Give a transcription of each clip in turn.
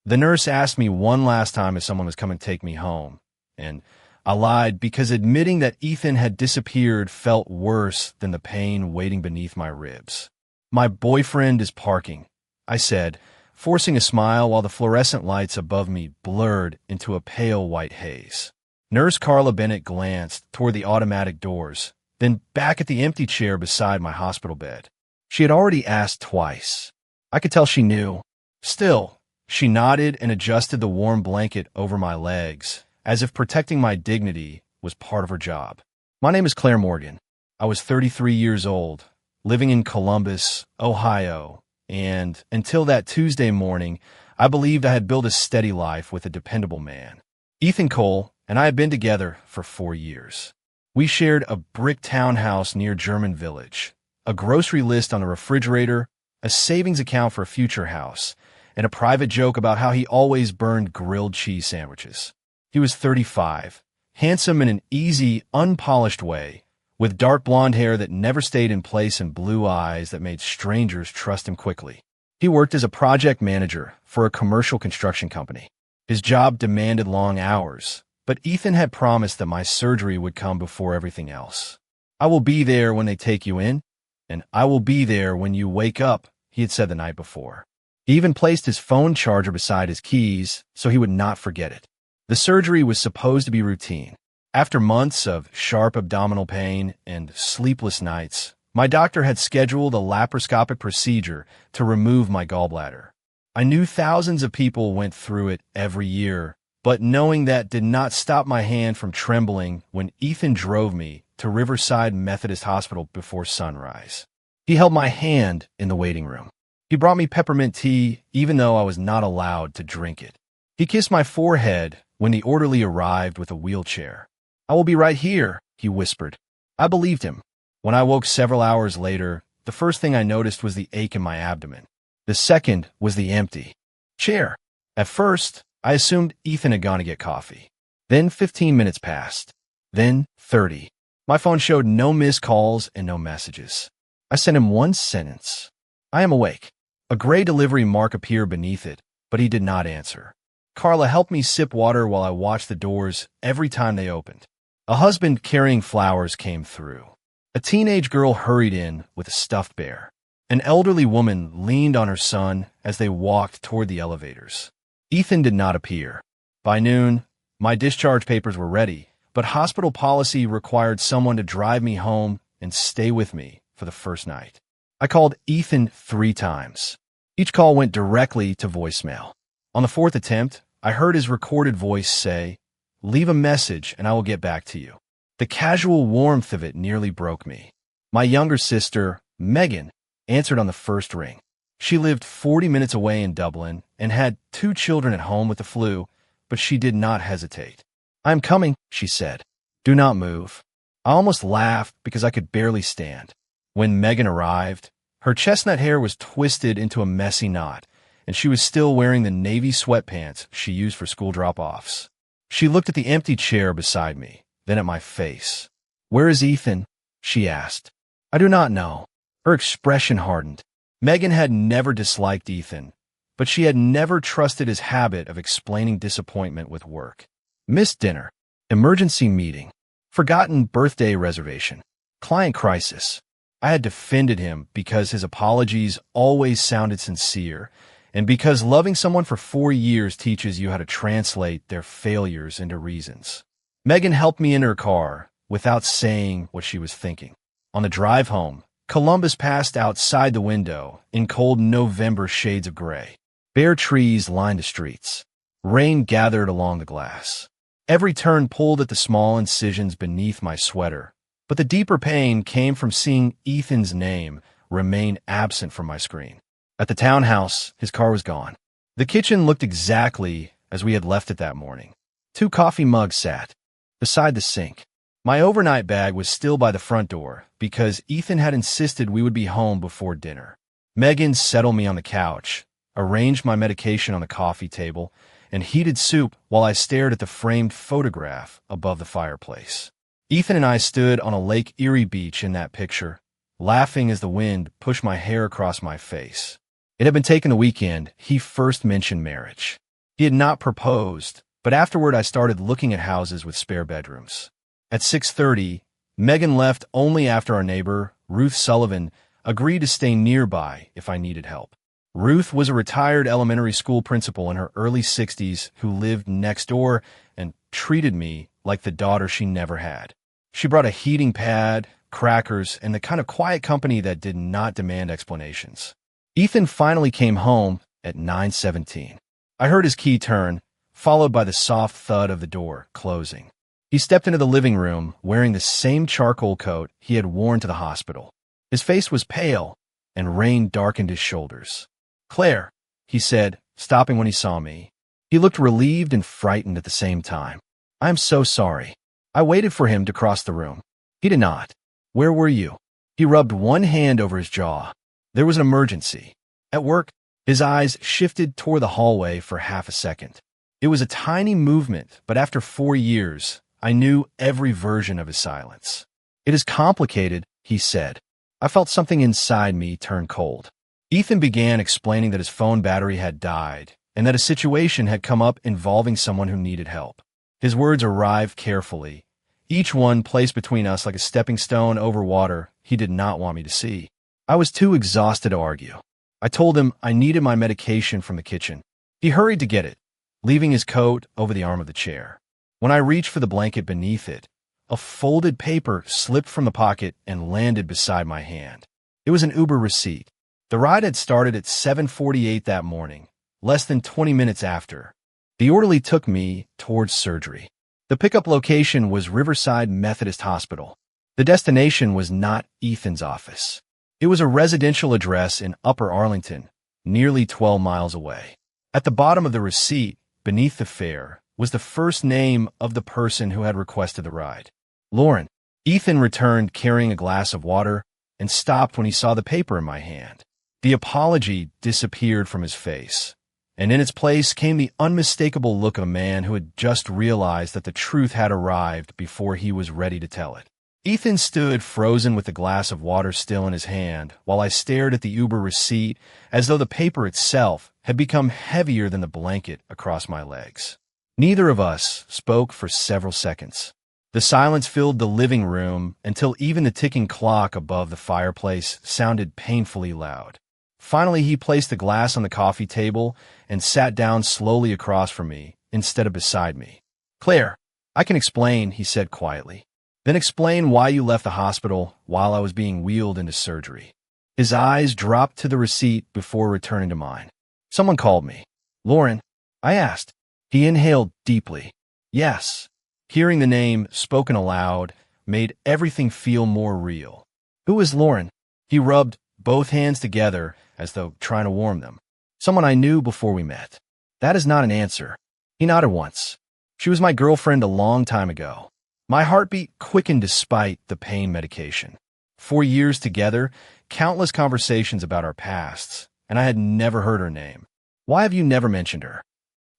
The nurse asked me one last time if someone was coming to take me home, and I lied because admitting that Ethan had disappeared felt worse than the pain waiting beneath my ribs. "My boyfriend is parking," I said, forcing a smile while the fluorescent lights above me blurred into a pale white haze. Nurse Carla Bennett glanced toward the automatic doors, then back at the empty chair beside my hospital bed. She had already asked twice. I could tell she knew. Still, she nodded and adjusted the warm blanket over my legs, as if protecting my dignity was part of her job. "My name is Claire Morgan. I was 33 years old, living in Columbus, Ohio, and until that Tuesday morning, I believed I had built a steady life with a dependable man. Ethan Cole and I had been together for 4 years. We shared a brick townhouse near German Village, a grocery list on the refrigerator, a savings account for a future house, and a private joke about how he always burned grilled cheese sandwiches. He was 35, handsome in an easy, unpolished way, with dark blonde hair that never stayed in place and blue eyes that made strangers trust him quickly. He worked as a project manager for a commercial construction company. His job demanded long hours, but Ethan had promised that my surgery would come before everything else. "I will be there when they take you in, and I will be there when you wake up," he had said the night before. He even placed his phone charger beside his keys so he would not forget it. The surgery was supposed to be routine. After months of sharp abdominal pain and sleepless nights, my doctor had scheduled a laparoscopic procedure to remove my gallbladder. I knew thousands of people went through it every year, but knowing that did not stop my hand from trembling when Ethan drove me to Riverside Methodist Hospital before sunrise. He held my hand in the waiting room. He brought me peppermint tea, even though I was not allowed to drink it. He kissed my forehead when the orderly arrived with a wheelchair. "I will be right here," he whispered. I believed him. When I woke several hours later, the first thing I noticed was the ache in my abdomen. The second was the empty chair. At first, I assumed Ethan had gone to get coffee. Then 15 minutes passed. Then 30. My phone showed no missed calls and no messages. I sent him one sentence. "I am awake." A gray delivery mark appeared beneath it, but he did not answer. Carla helped me sip water while I watched the doors every time they opened. A husband carrying flowers came through. A teenage girl hurried in with a stuffed bear. An elderly woman leaned on her son as they walked toward the elevators. Ethan did not appear. By noon, my discharge papers were ready, but hospital policy required someone to drive me home and stay with me for the first night. I called Ethan 3 times. Each call went directly to voicemail. On the 4th attempt, I heard his recorded voice say, "Leave a message and I will get back to you." The casual warmth of it nearly broke me. My younger sister, Megan, answered on the first ring. She lived 40 minutes away in Dublin and had 2 children at home with the flu, but she did not hesitate. "I am coming," she said. "Do not move." I almost laughed because I could barely stand. When Megan arrived, her chestnut hair was twisted into a messy knot, and she was still wearing the navy sweatpants she used for school drop-offs. She looked at the empty chair beside me, then at my face. "Where is Ethan?" she asked. "I do not know." Her expression hardened. Megan had never disliked Ethan, but she had never trusted his habit of explaining disappointment with work. Missed dinner, emergency meeting, forgotten birthday reservation, client crisis. I had defended him because his apologies always sounded sincere, and because loving someone for 4 years teaches you how to translate their failures into reasons. Megan helped me in her car without saying what she was thinking. On the drive home, Columbus passed outside the window in cold November shades of gray. Bare trees lined the streets. Rain gathered along the glass. Every turn pulled at the small incisions beneath my sweater, but the deeper pain came from seeing Ethan's name remain absent from my screen. At the townhouse, his car was gone. The kitchen looked exactly as we had left it that morning. 2 coffee mugs sat beside the sink. My overnight bag was still by the front door because Ethan had insisted we would be home before dinner. Megan settled me on the couch, arranged my medication on the coffee table, and heated soup while I stared at the framed photograph above the fireplace. Ethan and I stood on a Lake Erie beach in that picture, laughing as the wind pushed my hair across my face. It had been taken the weekend he first mentioned marriage. He had not proposed, but afterward I started looking at houses with spare bedrooms. At 6:30, Megan left only after our neighbor, Ruth Sullivan, agreed to stay nearby if I needed help. Ruth was a retired elementary school principal in her early 60s who lived next door and treated me like the daughter she never had. She brought a heating pad, crackers, and the kind of quiet company that did not demand explanations. Ethan finally came home at 9:17. I heard his key turn, followed by the soft thud of the door closing. He stepped into the living room wearing the same charcoal coat he had worn to the hospital. His face was pale, and rain darkened his shoulders. "Claire," he said, stopping when he saw me. He looked relieved and frightened at the same time. "I am so sorry." I waited for him to cross the room. He did not. "Where were you?" He rubbed one hand over his jaw. "There was an emergency." "At work?" His eyes shifted toward the hallway for half a second. It was a tiny movement, but after 4 years, I knew every version of his silence. "It is complicated," he said. I felt something inside me turn cold. Ethan began explaining that his phone battery had died and that a situation had come up involving someone who needed help. His words arrived carefully, each one placed between us like a stepping stone over water he did not want me to see. I was too exhausted to argue. I told him I needed my medication from the kitchen. He hurried to get it, leaving his coat over the arm of the chair. When I reached for the blanket beneath it, a folded paper slipped from the pocket and landed beside my hand. It was an Uber receipt. The ride had started at 7:48 that morning, less than 20 minutes after. The orderly took me towards surgery. The pickup location was Riverside Methodist Hospital. The destination was not Ethan's office. It was a residential address in Upper Arlington, nearly 12 miles away. At the bottom of the receipt, beneath the fare, was the first name of the person who had requested the ride. Lauren. Ethan returned carrying a glass of water and stopped when he saw the paper in my hand. The apology disappeared from his face, and in its place came the unmistakable look of a man who had just realized that the truth had arrived before he was ready to tell it. Ethan stood frozen with the glass of water still in his hand while I stared at the Uber receipt as though the paper itself had become heavier than the blanket across my legs. Neither of us spoke for several seconds. The silence filled the living room until even the ticking clock above the fireplace sounded painfully loud. Finally, he placed the glass on the coffee table and sat down slowly across from me instead of beside me. "Claire, I can explain," he said quietly. "Then explain why you left the hospital while I was being wheeled into surgery." His eyes dropped to the receipt before returning to mine. "Someone called me." "Lauren?" I asked. He inhaled deeply. "Yes." Hearing the name spoken aloud made everything feel more real. "Who is Lauren?" He rubbed both hands together as though trying to warm them. "Someone I knew before we met." "That is not an answer." He nodded once. "She was my girlfriend a long time ago." My heartbeat quickened despite the pain medication. 4 years together, countless conversations about our pasts, and I had never heard her name. "Why have you never mentioned her?"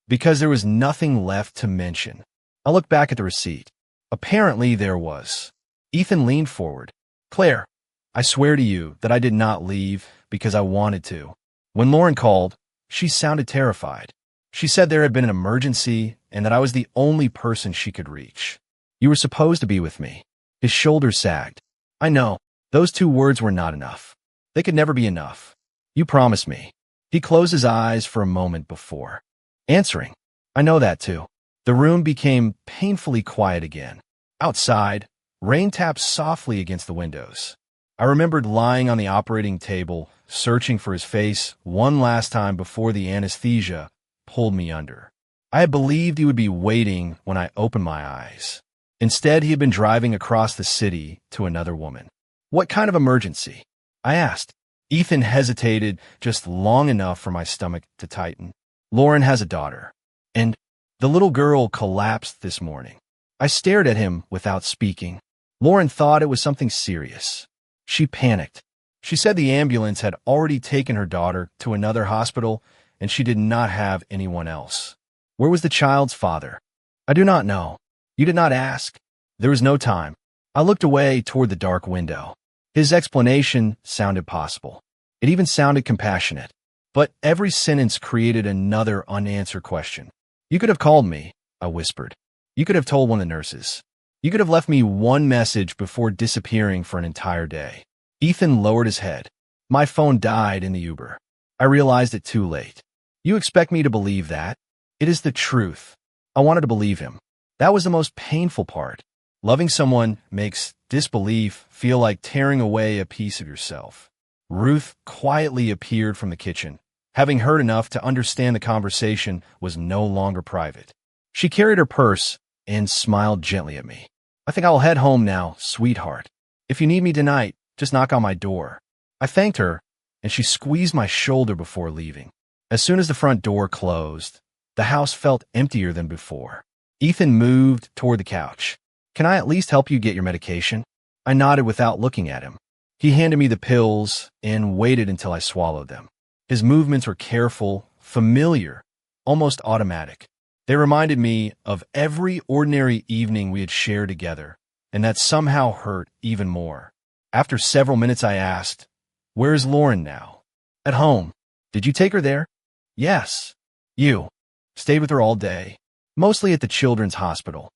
"Because there was nothing left to mention." I looked back at the receipt. Apparently there was. Ethan leaned forward. "Claire, I swear to you that I did not leave because I wanted to. When Lauren called, she sounded terrified. She said there had been an emergency and that I was the only person she could reach. You were supposed to be with me." His shoulders sagged. "I know. Those 2 words were not enough. They could never be enough. You promised me." He closed his eyes for a moment before answering. "I know that too." The room became painfully quiet again. Outside, rain tapped softly against the windows. I remembered lying on the operating table, searching for his face one last time before the anesthesia pulled me under. I had believed he would be waiting when I opened my eyes. Instead, he had been driving across the city to another woman. "What kind of emergency?" I asked. Ethan hesitated just long enough for my stomach to tighten. "Lauren has a daughter. And the little girl collapsed this morning." I stared at him without speaking. Lauren thought it was something serious. She panicked. She said the ambulance had already taken her daughter to another hospital and she did not have anyone else. "Where was the child's father?" "I do not know." "You did not ask?" There was no time. I looked away toward the dark window. His explanation sounded possible. It even sounded compassionate. But every sentence created another unanswered question. You could have called me, I whispered. You could have told one of the nurses. You could have left me one message before disappearing for an entire day. Ethan lowered his head. My phone died in the Uber. I realized it too late. You expect me to believe that? It is the truth. I wanted to believe him. That was the most painful part. Loving someone makes disbelief feel like tearing away a piece of yourself. Ruth quietly appeared from the kitchen. Having heard enough to understand the conversation was no longer private. She carried her purse and smiled gently at me. I think I'll head home now, sweetheart. If you need me tonight, just knock on my door. I thanked her, and she squeezed my shoulder before leaving. As soon as the front door closed, the house felt emptier than before. Ethan moved toward the couch. Can I at least help you get your medication? I nodded without looking at him. He handed me the pills and waited until I swallowed them. His movements were careful, familiar, almost automatic. They reminded me of every ordinary evening we had shared together, and that somehow hurt even more. After several minutes, I asked, "Where is Lauren now?" "At home." "Did you take her there?" "Yes." "You?" "Stayed with her all day, mostly at the children's hospital."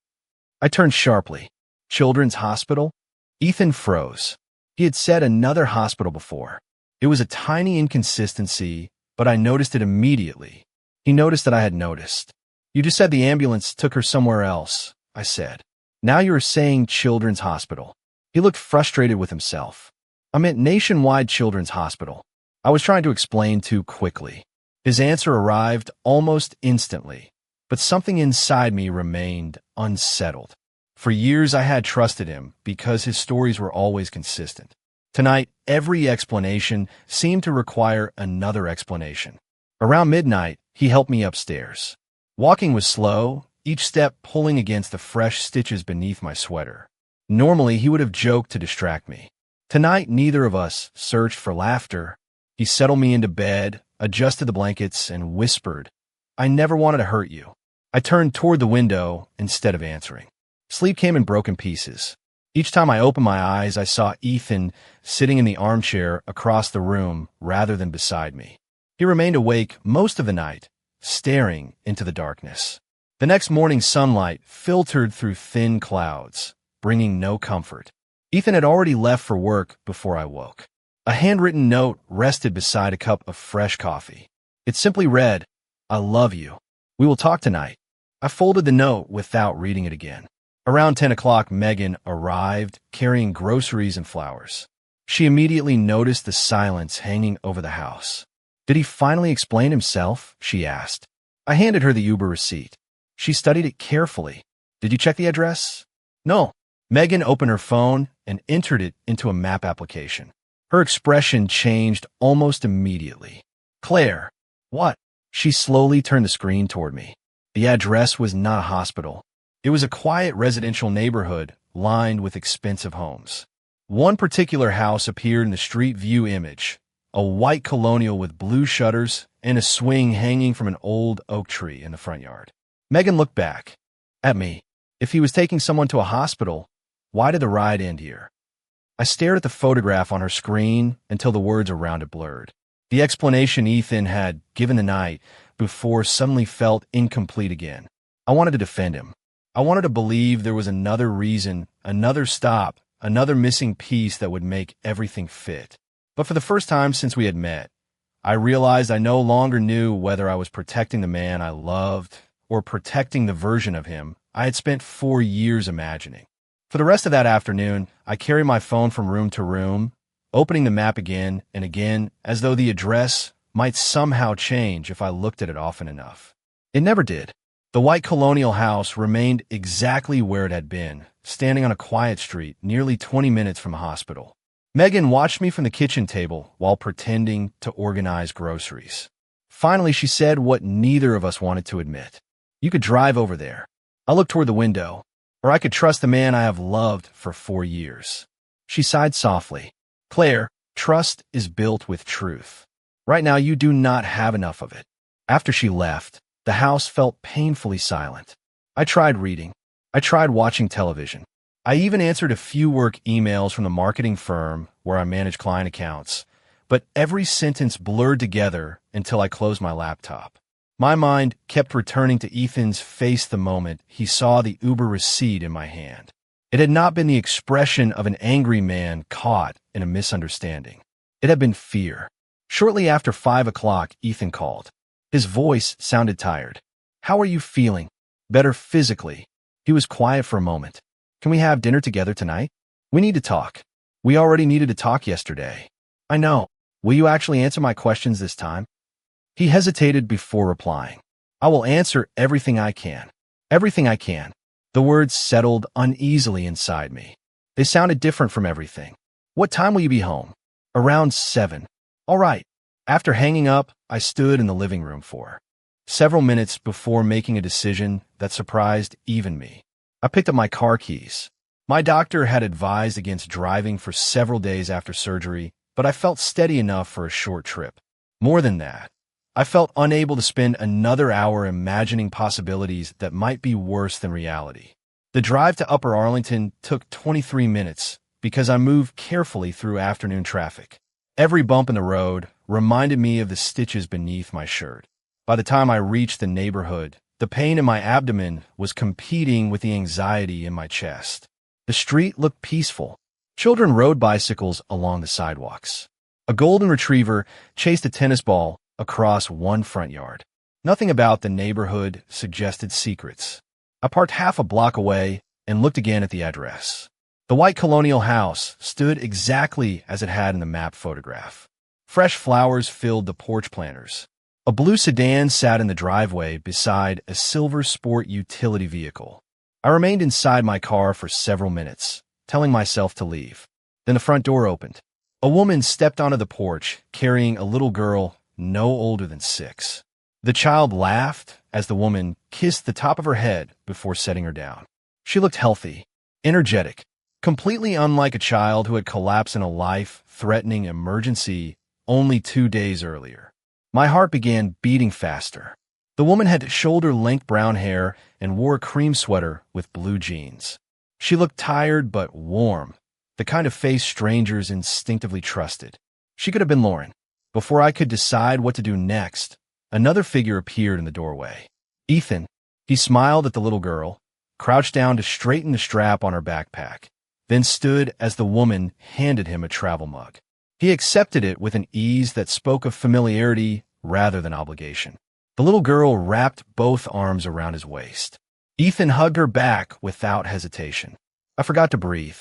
I turned sharply. Children's hospital? Ethan froze. He had said another hospital before. It was a tiny inconsistency, but I noticed it immediately. He noticed that I had noticed. "You just said the ambulance took her somewhere else," I said. "Now you are saying children's hospital." He looked frustrated with himself. "I meant Nationwide Children's Hospital." I was trying to explain too quickly. His answer arrived almost instantly, but something inside me remained unsettled. For years I had trusted him because his stories were always consistent. Tonight, every explanation seemed to require another explanation. Around midnight, he helped me upstairs. Walking was slow, each step pulling against the fresh stitches beneath my sweater. Normally, he would have joked to distract me. Tonight, neither of us searched for laughter. He settled me into bed, adjusted the blankets, and whispered, "I never wanted to hurt you." I turned toward the window instead of answering. Sleep came in broken pieces. Each time I opened my eyes, I saw Ethan sitting in the armchair across the room rather than beside me. He remained awake most of the night, staring into the darkness. The next morning, sunlight filtered through thin clouds, bringing no comfort. Ethan had already left for work before I woke. A handwritten note rested beside a cup of fresh coffee. It simply read, "I love you. We will talk tonight." I folded the note without reading it again. Around 10 o'clock, Megan arrived, carrying groceries and flowers. She immediately noticed the silence hanging over the house. "Did he finally explain himself?" she asked. I handed her the Uber receipt. She studied it carefully. "Did you check the address?" "No." Megan opened her phone and entered it into a map application. Her expression changed almost immediately. "Claire." "What?" She slowly turned the screen toward me. The address was not a hospital. It was a quiet residential neighborhood lined with expensive homes. One particular house appeared in the street view image, a white colonial with blue shutters and a swing hanging from an old oak tree in the front yard. Megan looked back at me. If he was taking someone to a hospital, why did the ride end here? I stared at the photograph on her screen until the words around it blurred. The explanation Ethan had given the night before suddenly felt incomplete again. I wanted to defend him. I wanted to believe there was another reason, another stop, another missing piece that would make everything fit. But for the first time since we had met, I realized I no longer knew whether I was protecting the man I loved or protecting the version of him I had spent 4 years imagining. For the rest of that afternoon, I carried my phone from room to room, opening the map again and again as though the address might somehow change if I looked at it often enough. It never did. The white colonial house remained exactly where it had been, standing on a quiet street nearly 20 minutes from a hospital. Megan watched me from the kitchen table while pretending to organize groceries. Finally, she said what neither of us wanted to admit. "You could drive over there." I looked toward the window. "Or I could trust the man I have loved for 4 years." She sighed softly. "Claire, trust is built with truth. Right now, you do not have enough of it." After she left, the house felt painfully silent. I tried reading. I tried watching television. I even answered a few work emails from the marketing firm where I manage client accounts, but every sentence blurred together until I closed my laptop. My mind kept returning to Ethan's face the moment he saw the Uber receipt in my hand. It had not been the expression of an angry man caught in a misunderstanding. It had been fear. Shortly after 5 o'clock, Ethan called. His voice sounded tired. "How are you feeling?" "Better physically." He was quiet for a moment. "Can we have dinner together tonight? We need to talk." "We already needed to talk yesterday." "I know. Will you actually answer my questions this time?" He hesitated before replying. "I will answer everything I can." Everything I can. The words settled uneasily inside me. They sounded different from everything. "What time will you be home?" "Around 7. "All right." After hanging up, I stood in the living room for several minutes before making a decision that surprised even me. I picked up my car keys. My doctor had advised against driving for several days after surgery, but I felt steady enough for a short trip. More than that, I felt unable to spend another hour imagining possibilities that might be worse than reality. The drive to Upper Arlington took 23 minutes because I moved carefully through afternoon traffic. Every bump in the road reminded me of the stitches beneath my shirt. By the time I reached the neighborhood, the pain in my abdomen was competing with the anxiety in my chest. The street looked peaceful. Children rode bicycles along the sidewalks. A golden retriever chased a tennis ball across one front yard. Nothing about the neighborhood suggested secrets. I parked half a block away and looked again at the address. The white colonial house stood exactly as it had in the map photograph. Fresh flowers filled the porch planters. A blue sedan sat in the driveway beside a silver sport utility vehicle. I remained inside my car for several minutes, telling myself to leave. Then the front door opened. A woman stepped onto the porch, carrying a little girl no older than 6. The child laughed as the woman kissed the top of her head before setting her down. She looked healthy, energetic, completely unlike a child who had collapsed in a life-threatening emergency only 2 days earlier. My heart began beating faster. The woman had shoulder-length brown hair and wore a cream sweater with blue jeans. She looked tired but warm, the kind of face strangers instinctively trusted. She could have been Lauren. Before I could decide what to do next, another figure appeared in the doorway. Ethan. He smiled at the little girl, crouched down to straighten the strap on her backpack, then stood as the woman handed him a travel mug. He accepted it with an ease that spoke of familiarity rather than obligation. The little girl wrapped both arms around his waist. Ethan hugged her back without hesitation. I forgot to breathe.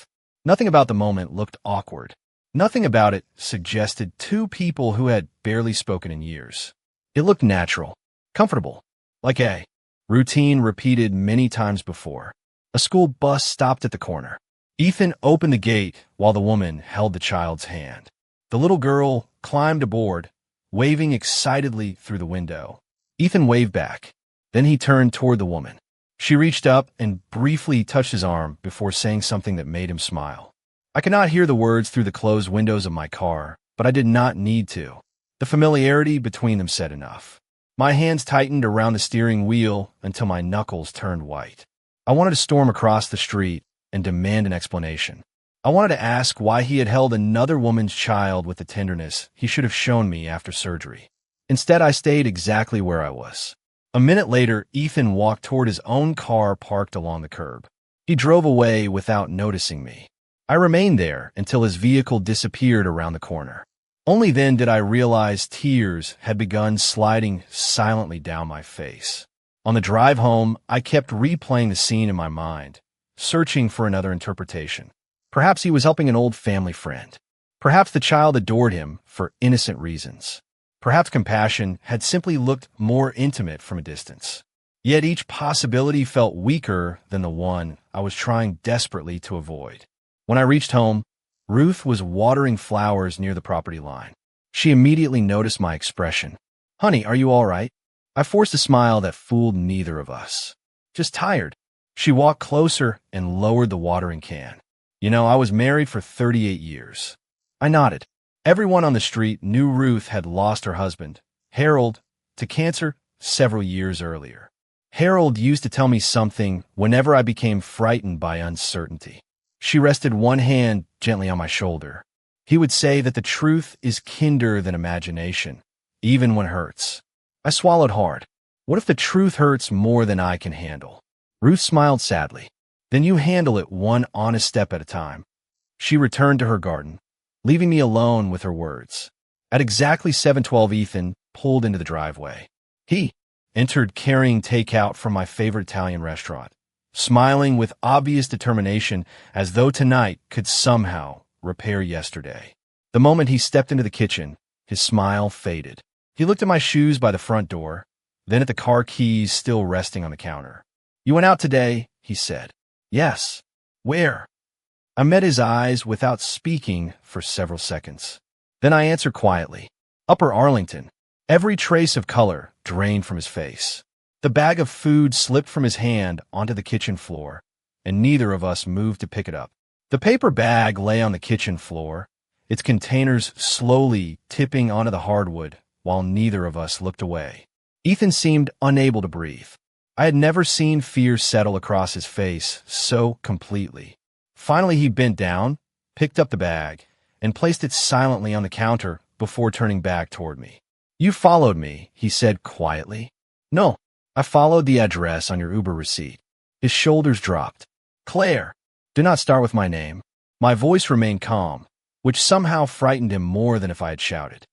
Nothing about the moment looked awkward. Nothing about it suggested two people who had barely spoken in years. It looked natural, comfortable, like a routine repeated many times before. A school bus stopped at the corner. Ethan opened the gate while the woman held the child's hand. The little girl climbed aboard, waving excitedly through the window. Ethan waved back. Then he turned toward the woman. She reached up and briefly touched his arm before saying something that made him smile. I could not hear the words through the closed windows of my car, but I did not need to. The familiarity between them said enough. My hands tightened around the steering wheel until my knuckles turned white. I wanted to storm across the street and demand an explanation. I wanted to ask why he had held another woman's child with the tenderness he should have shown me after surgery. Instead, I stayed exactly where I was. A minute later, Ethan walked toward his own car parked along the curb. He drove away without noticing me. I remained there until his vehicle disappeared around the corner. Only then did I realize tears had begun sliding silently down my face. On the drive home, I kept replaying the scene in my mind, searching for another interpretation. Perhaps he was helping an old family friend. Perhaps the child adored him for innocent reasons. Perhaps compassion had simply looked more intimate from a distance. Yet each possibility felt weaker than the one I was trying desperately to avoid. When I reached home, Ruth was watering flowers near the property line. She immediately noticed my expression. "Honey, are you all right?" I forced a smile that fooled neither of us. "Just tired." She walked closer and lowered the watering can. "You know, I was married for 38 years. I nodded. Everyone on the street knew Ruth had lost her husband, Harold, to cancer several years earlier. Harold used to tell me something whenever I became frightened by uncertainty. She rested one hand gently on my shoulder. He would say that the truth is kinder than imagination, even when it hurts. I swallowed hard. What if the truth hurts more than I can handle? Ruth smiled sadly. Then you handle it one honest step at a time. She returned to her garden, leaving me alone with her words. At exactly 7:12, Ethan pulled into the driveway. He entered carrying takeout from my favorite Italian restaurant, smiling with obvious determination as though tonight could somehow repair yesterday. The moment he stepped into the kitchen, his smile faded. He looked at my shoes by the front door, then at the car keys still resting on the counter. You went out today, he said. Yes. Where? I met his eyes without speaking for several seconds. Then I answered quietly. Upper Arlington. Every trace of color drained from his face. The bag of food slipped from his hand onto the kitchen floor, and neither of us moved to pick it up. The paper bag lay on the kitchen floor, its containers slowly tipping onto the hardwood while neither of us looked away. Ethan seemed unable to breathe. I had never seen fear settle across his face so completely. Finally, he bent down, picked up the bag, and placed it silently on the counter before turning back toward me. You followed me, he said quietly. No, I followed the address on your Uber receipt. His shoulders dropped. Claire, do not start with my name. My voice remained calm, which somehow frightened him more than if I had shouted.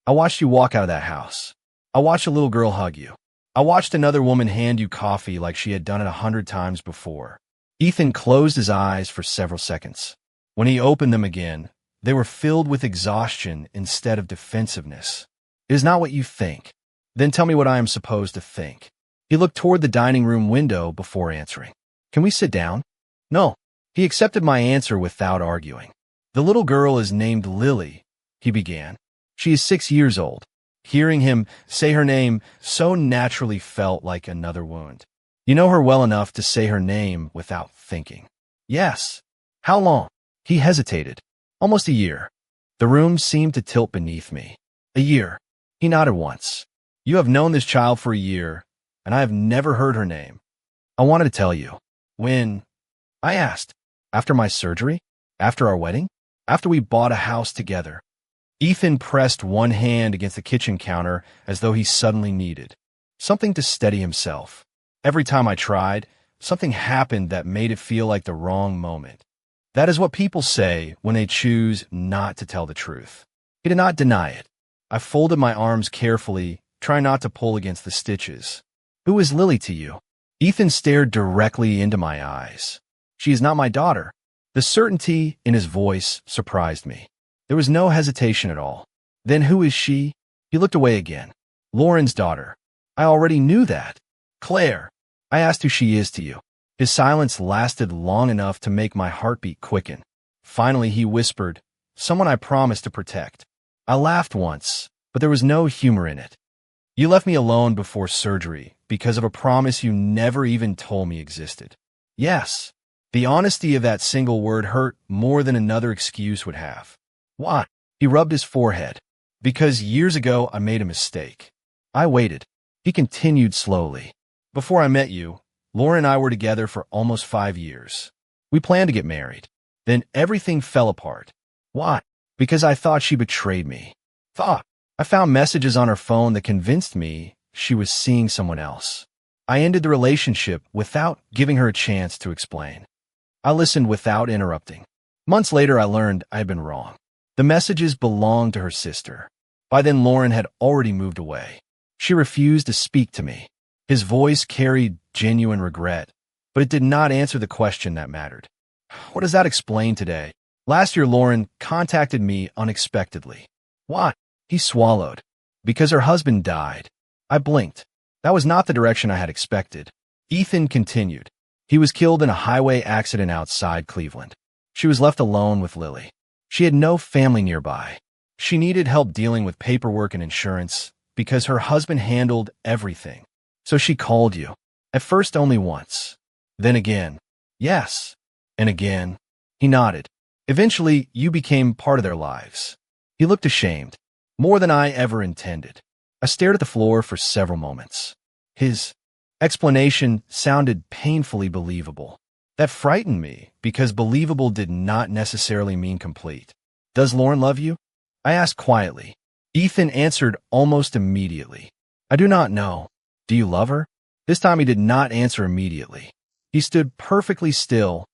I watched you walk out of that house. I watched a little girl hug you. I watched another woman hand you coffee like she had done it 100 times before. Ethan closed his eyes for several seconds. When he opened them again, they were filled with exhaustion instead of defensiveness. It is not what you think. Then tell me what I am supposed to think. He looked toward the dining room window before answering. Can we sit down? No. He accepted my answer without arguing. The little girl is named Lily, he began. She is 6 years old. Hearing him say her name so naturally felt like another wound. You know her well enough to say her name without thinking. Yes. How long? He hesitated. Almost a year. The room seemed to tilt beneath me. A year. He nodded once. You have known this child for a year, and I have never heard her name. I wanted to tell you. When? I asked. After my surgery? After our wedding? After we bought a house together? Ethan pressed one hand against the kitchen counter as though he suddenly needed something to steady himself. Every time I tried, something happened that made it feel like the wrong moment. That is what people say when they choose not to tell the truth. He did not deny it. I folded my arms carefully, trying not to pull against the stitches. Who is Lily to you? Ethan stared directly into my eyes. She is not my daughter. The certainty in his voice surprised me. There was no hesitation at all. Then who is she? He looked away again. Lauren's daughter. I already knew that. Claire. I asked who she is to you. His silence lasted long enough to make my heartbeat quicken. Finally, he whispered, someone I promised to protect. I laughed once, but there was no humor in it. You left me alone before surgery because of a promise you never even told me existed. Yes. The honesty of that single word hurt more than another excuse would have. Why? He rubbed his forehead. Because years ago I made a mistake. I waited. He continued slowly. Before I met you, Laura and I were together for almost 5 years. We planned to get married. Then everything fell apart. Why? Because I thought she betrayed me. I found messages on her phone that convinced me she was seeing someone else. I ended the relationship without giving her a chance to explain. I listened without interrupting. Months later, I learned I had been wrong. The messages belonged to her sister. By then, Lauren had already moved away. She refused to speak to me. His voice carried genuine regret, but it did not answer the question that mattered. What does that explain today? Last year, Lauren contacted me unexpectedly. Why? He swallowed. Because her husband died. I blinked. That was not the direction I had expected. Ethan continued. He was killed in a highway accident outside Cleveland. She was left alone with Lily. She had no family nearby. She needed help dealing with paperwork and insurance because her husband handled everything. So she called you. At first only once. Then again. Yes. And again. He nodded. Eventually, you became part of their lives. He looked ashamed. More than I ever intended. I stared at the floor for several moments. His explanation sounded painfully believable. That frightened me because believable did not necessarily mean complete. Does Lauren love you? I asked quietly. Ethan answered almost immediately. I do not know. Do you love her? This time he did not answer immediately. He stood perfectly still,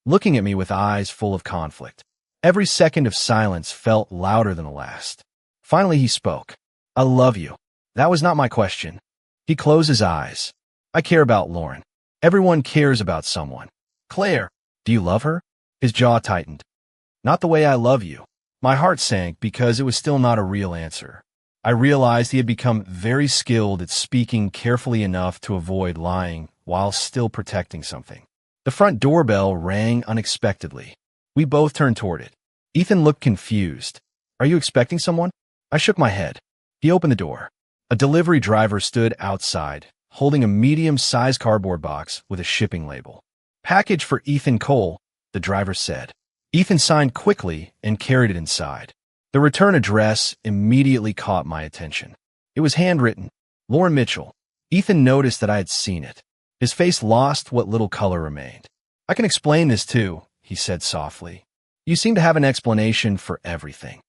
looking at me with eyes full of conflict. Every second of silence felt louder than the last. Finally he spoke. I love you. That was not my question. He closed his eyes. I care about Lauren. Everyone cares about someone. Claire, do you love her? His jaw tightened. Not the way I love you. My heart sank because it was still not a real answer. I realized he had become very skilled at speaking carefully enough to avoid lying while still protecting something. The front doorbell rang unexpectedly. We both turned toward it. Ethan looked confused. Are you expecting someone? I shook my head. He opened the door. A delivery driver stood outside, holding a medium-sized cardboard box with a shipping label. Package for Ethan Cole, the driver said. Ethan signed quickly and carried it inside. The return address immediately caught my attention. It was handwritten, Lauren Mitchell. Ethan noticed that I had seen it. His face lost what little color remained. I can explain this too, he said softly. You seem to have an explanation for everything.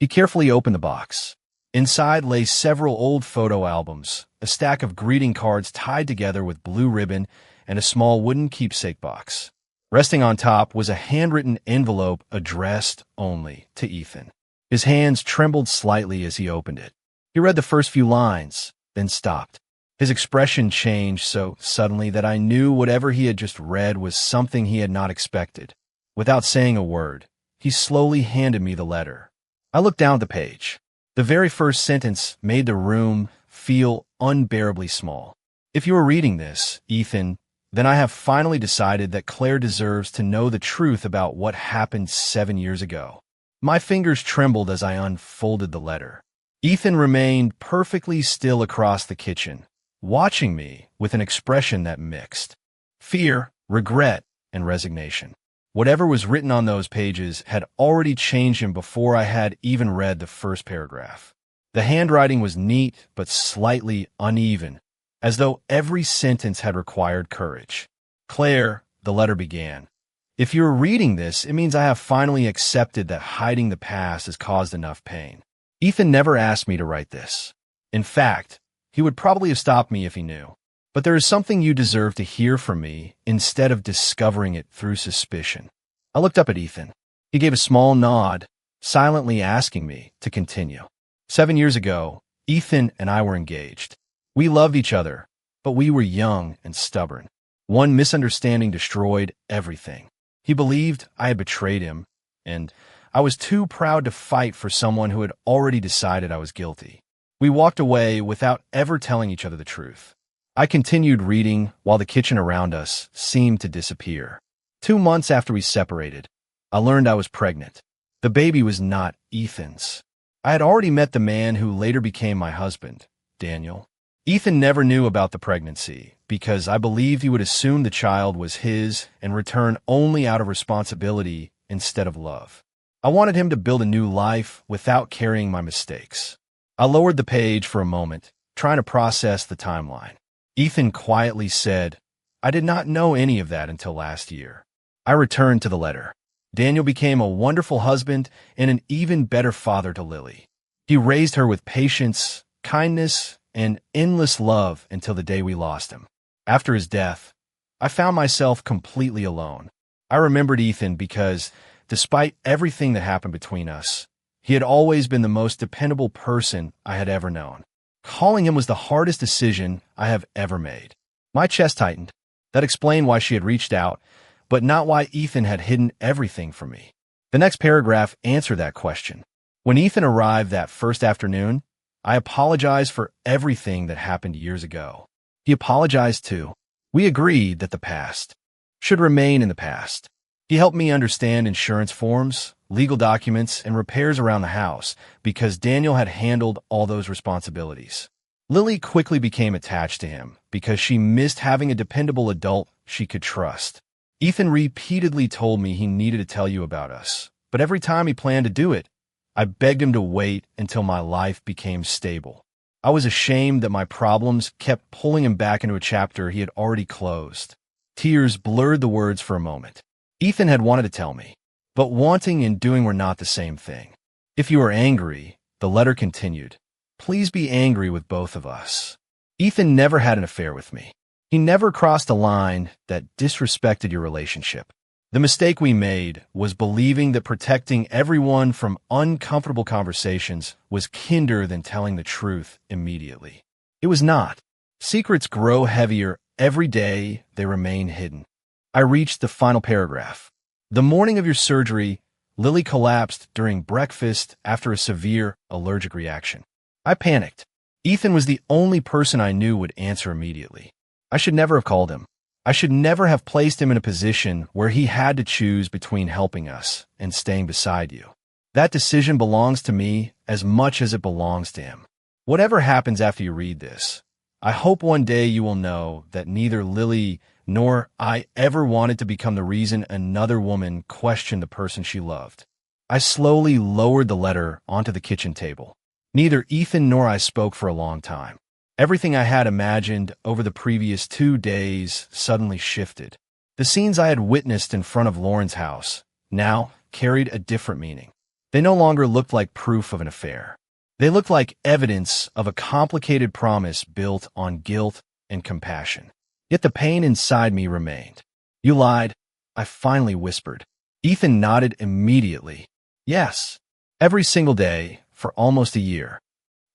He carefully opened the box. Inside lay several old photo albums, a stack of greeting cards tied together with blue ribbon, and a small wooden keepsake box. Resting on top was a handwritten envelope addressed only to Ethan. His hands trembled slightly as he opened it. He read the first few lines, then stopped. His expression changed so suddenly that I knew whatever he had just read was something he had not expected. Without saying a word, he slowly handed me the letter. I looked down at the page. The very first sentence made the room feel unbearably small. If you are reading this, Ethan, then I have finally decided that Claire deserves to know the truth about what happened 7 years ago. My fingers trembled as I unfolded the letter. Ethan remained perfectly still across the kitchen, watching me with an expression that mixed fear, regret, and resignation. Whatever was written on those pages had already changed him before I had even read the first paragraph. The handwriting was neat but slightly uneven, as though every sentence had required courage. Claire, the letter began. If you're reading this, it means I have finally accepted that hiding the past has caused enough pain. Ethan never asked me to write this. In fact, he would probably have stopped me if he knew. But there is something you deserve to hear from me instead of discovering it through suspicion. I looked up at Ethan. He gave a small nod, silently asking me to continue. 7 years ago, Ethan and I were engaged. We loved each other, but we were young and stubborn. One misunderstanding destroyed everything. He believed I had betrayed him, and I was too proud to fight for someone who had already decided I was guilty. We walked away without ever telling each other the truth. I continued reading while the kitchen around us seemed to disappear. 2 months after we separated, I learned I was pregnant. The baby was not Ethan's. I had already met the man who later became my husband, Daniel. Ethan never knew about the pregnancy because I believed he would assume the child was his and return only out of responsibility instead of love. I wanted him to build a new life without carrying my mistakes. I lowered the page for a moment, trying to process the timeline. Ethan quietly said, I did not know any of that until last year. I returned to the letter. Daniel became a wonderful husband and an even better father to Lily. He raised her with patience, kindness, and endless love until the day we lost him. After his death, I found myself completely alone. I remembered Ethan because, despite everything that happened between us, he had always been the most dependable person I had ever known. Calling him was the hardest decision I have ever made. My chest tightened. That explained why she had reached out, but not why Ethan had hidden everything from me. The next paragraph answered that question. When Ethan arrived that first afternoon, I apologized for everything that happened years ago. He apologized too. We agreed that the past should remain in the past. He helped me understand insurance forms, legal documents, and repairs around the house because Daniel had handled all those responsibilities. Lily quickly became attached to him because she missed having a dependable adult she could trust. Ethan repeatedly told me he needed to tell you about us, but every time he planned to do it, I begged him to wait until my life became stable. I was ashamed that my problems kept pulling him back into a chapter he had already closed. Tears blurred the words for a moment. Ethan had wanted to tell me, but wanting and doing were not the same thing. If you are angry, the letter continued, please be angry with both of us. Ethan never had an affair with me. He never crossed a line that disrespected your relationship. The mistake we made was believing that protecting everyone from uncomfortable conversations was kinder than telling the truth immediately. It was not. Secrets grow heavier every day they remain hidden. I reached the final paragraph. The morning of your surgery, Lily collapsed during breakfast after a severe allergic reaction. I panicked. Ethan was the only person I knew would answer immediately. I should never have called him. I should never have placed him in a position where he had to choose between helping us and staying beside you. That decision belongs to me as much as it belongs to him. Whatever happens after you read this, I hope one day you will know that neither Lily nor I ever wanted to become the reason another woman questioned the person she loved. I slowly lowered the letter onto the kitchen table. Neither Ethan nor I spoke for a long time. Everything I had imagined over the previous 2 days suddenly shifted. The scenes I had witnessed in front of Lauren's house now carried a different meaning. They no longer looked like proof of an affair. They looked like evidence of a complicated promise built on guilt and compassion. Yet the pain inside me remained. You lied, I finally whispered. Ethan nodded immediately. Yes. Every single day for almost a year.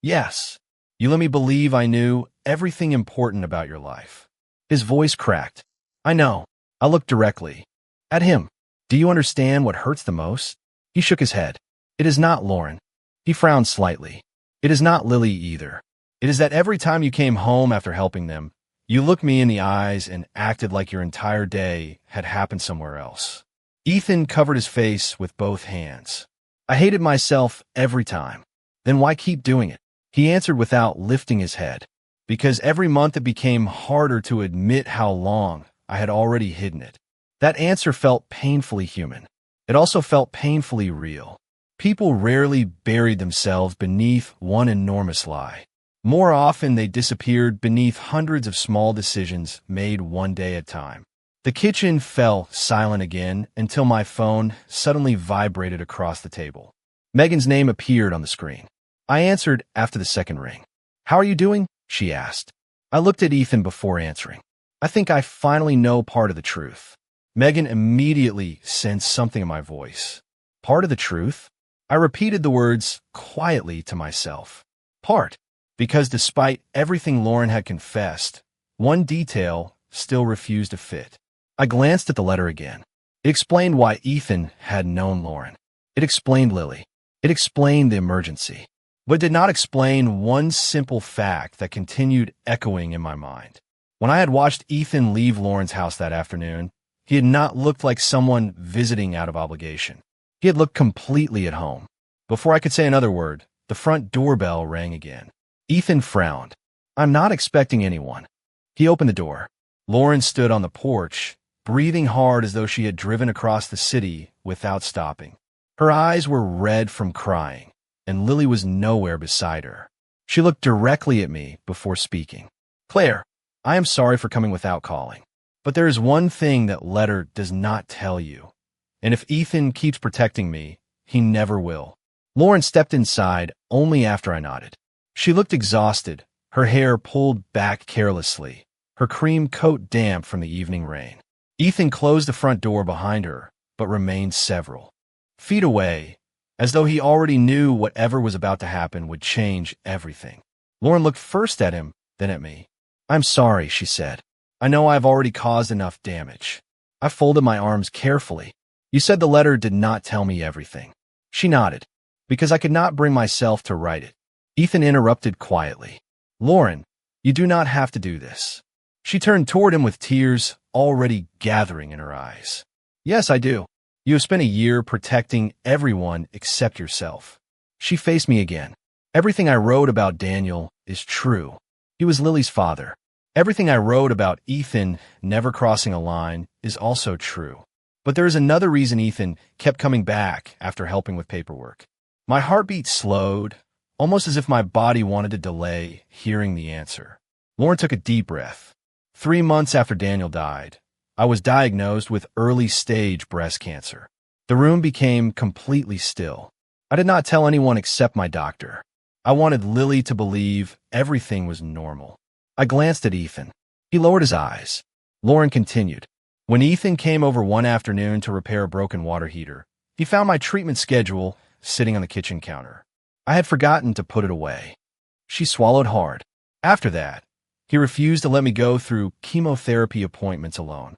Yes. You let me believe I knew everything important about your life. His voice cracked. I know. I looked directly at him. Do you understand what hurts the most? He shook his head. It is not Lauren. He frowned slightly. It is not Lily either. It is that every time you came home after helping them, you looked me in the eyes and acted like your entire day had happened somewhere else. Ethan covered his face with both hands. I hated myself every time. Then why keep doing it? He answered without lifting his head. Because every month it became harder to admit how long I had already hidden it. That answer felt painfully human. It also felt painfully real. People rarely buried themselves beneath one enormous lie. More often, they disappeared beneath hundreds of small decisions made one day at a time. The kitchen fell silent again until my phone suddenly vibrated across the table. Megan's name appeared on the screen. I answered after the second ring. How are you doing? She asked. I looked at Ethan before answering. I think I finally know part of the truth. Megan immediately sensed something in my voice. Part of the truth? I repeated the words quietly to myself. Part. Because despite everything Lauren had confessed, one detail still refused to fit. I glanced at the letter again. It explained why Ethan had known Lauren. It explained Lily. It explained the emergency. But it did not explain one simple fact that continued echoing in my mind. When I had watched Ethan leave Lauren's house that afternoon, he had not looked like someone visiting out of obligation. He had looked completely at home. Before I could say another word, the front doorbell rang again. Ethan frowned. I'm not expecting anyone. He opened the door. Lauren stood on the porch, breathing hard as though she had driven across the city without stopping. Her eyes were red from crying, and Lily was nowhere beside her. She looked directly at me before speaking. Claire, I am sorry for coming without calling, but there is one thing that letter does not tell you. And if Ethan keeps protecting me, he never will. Lauren stepped inside only after I nodded. She looked exhausted, her hair pulled back carelessly, her cream coat damp from the evening rain. Ethan closed the front door behind her, but remained several feet away, as though he already knew whatever was about to happen would change everything. Lauren looked first at him, then at me. I'm sorry, she said. I know I've already caused enough damage. I folded my arms carefully. You said the letter did not tell me everything. She nodded, because I could not bring myself to write it. Ethan interrupted quietly. Lauren, you do not have to do this. She turned toward him with tears already gathering in her eyes. Yes, I do. You have spent a year protecting everyone except yourself. She faced me again. Everything I wrote about Daniel is true. He was Lily's father. Everything I wrote about Ethan never crossing a line is also true. But there is another reason Ethan kept coming back after helping with paperwork. My heartbeat slowed, almost as if my body wanted to delay hearing the answer. Lauren took a deep breath. 3 months after Daniel died, I was diagnosed with early-stage breast cancer. The room became completely still. I did not tell anyone except my doctor. I wanted Lily to believe everything was normal. I glanced at Ethan. He lowered his eyes. Lauren continued. When Ethan came over one afternoon to repair a broken water heater, he found my treatment schedule sitting on the kitchen counter. I had forgotten to put it away. She swallowed hard. After that, he refused to let me go through chemotherapy appointments alone.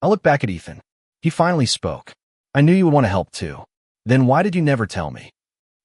I looked back at Ethan. He finally spoke. I knew you would want to help too. Then why did you never tell me?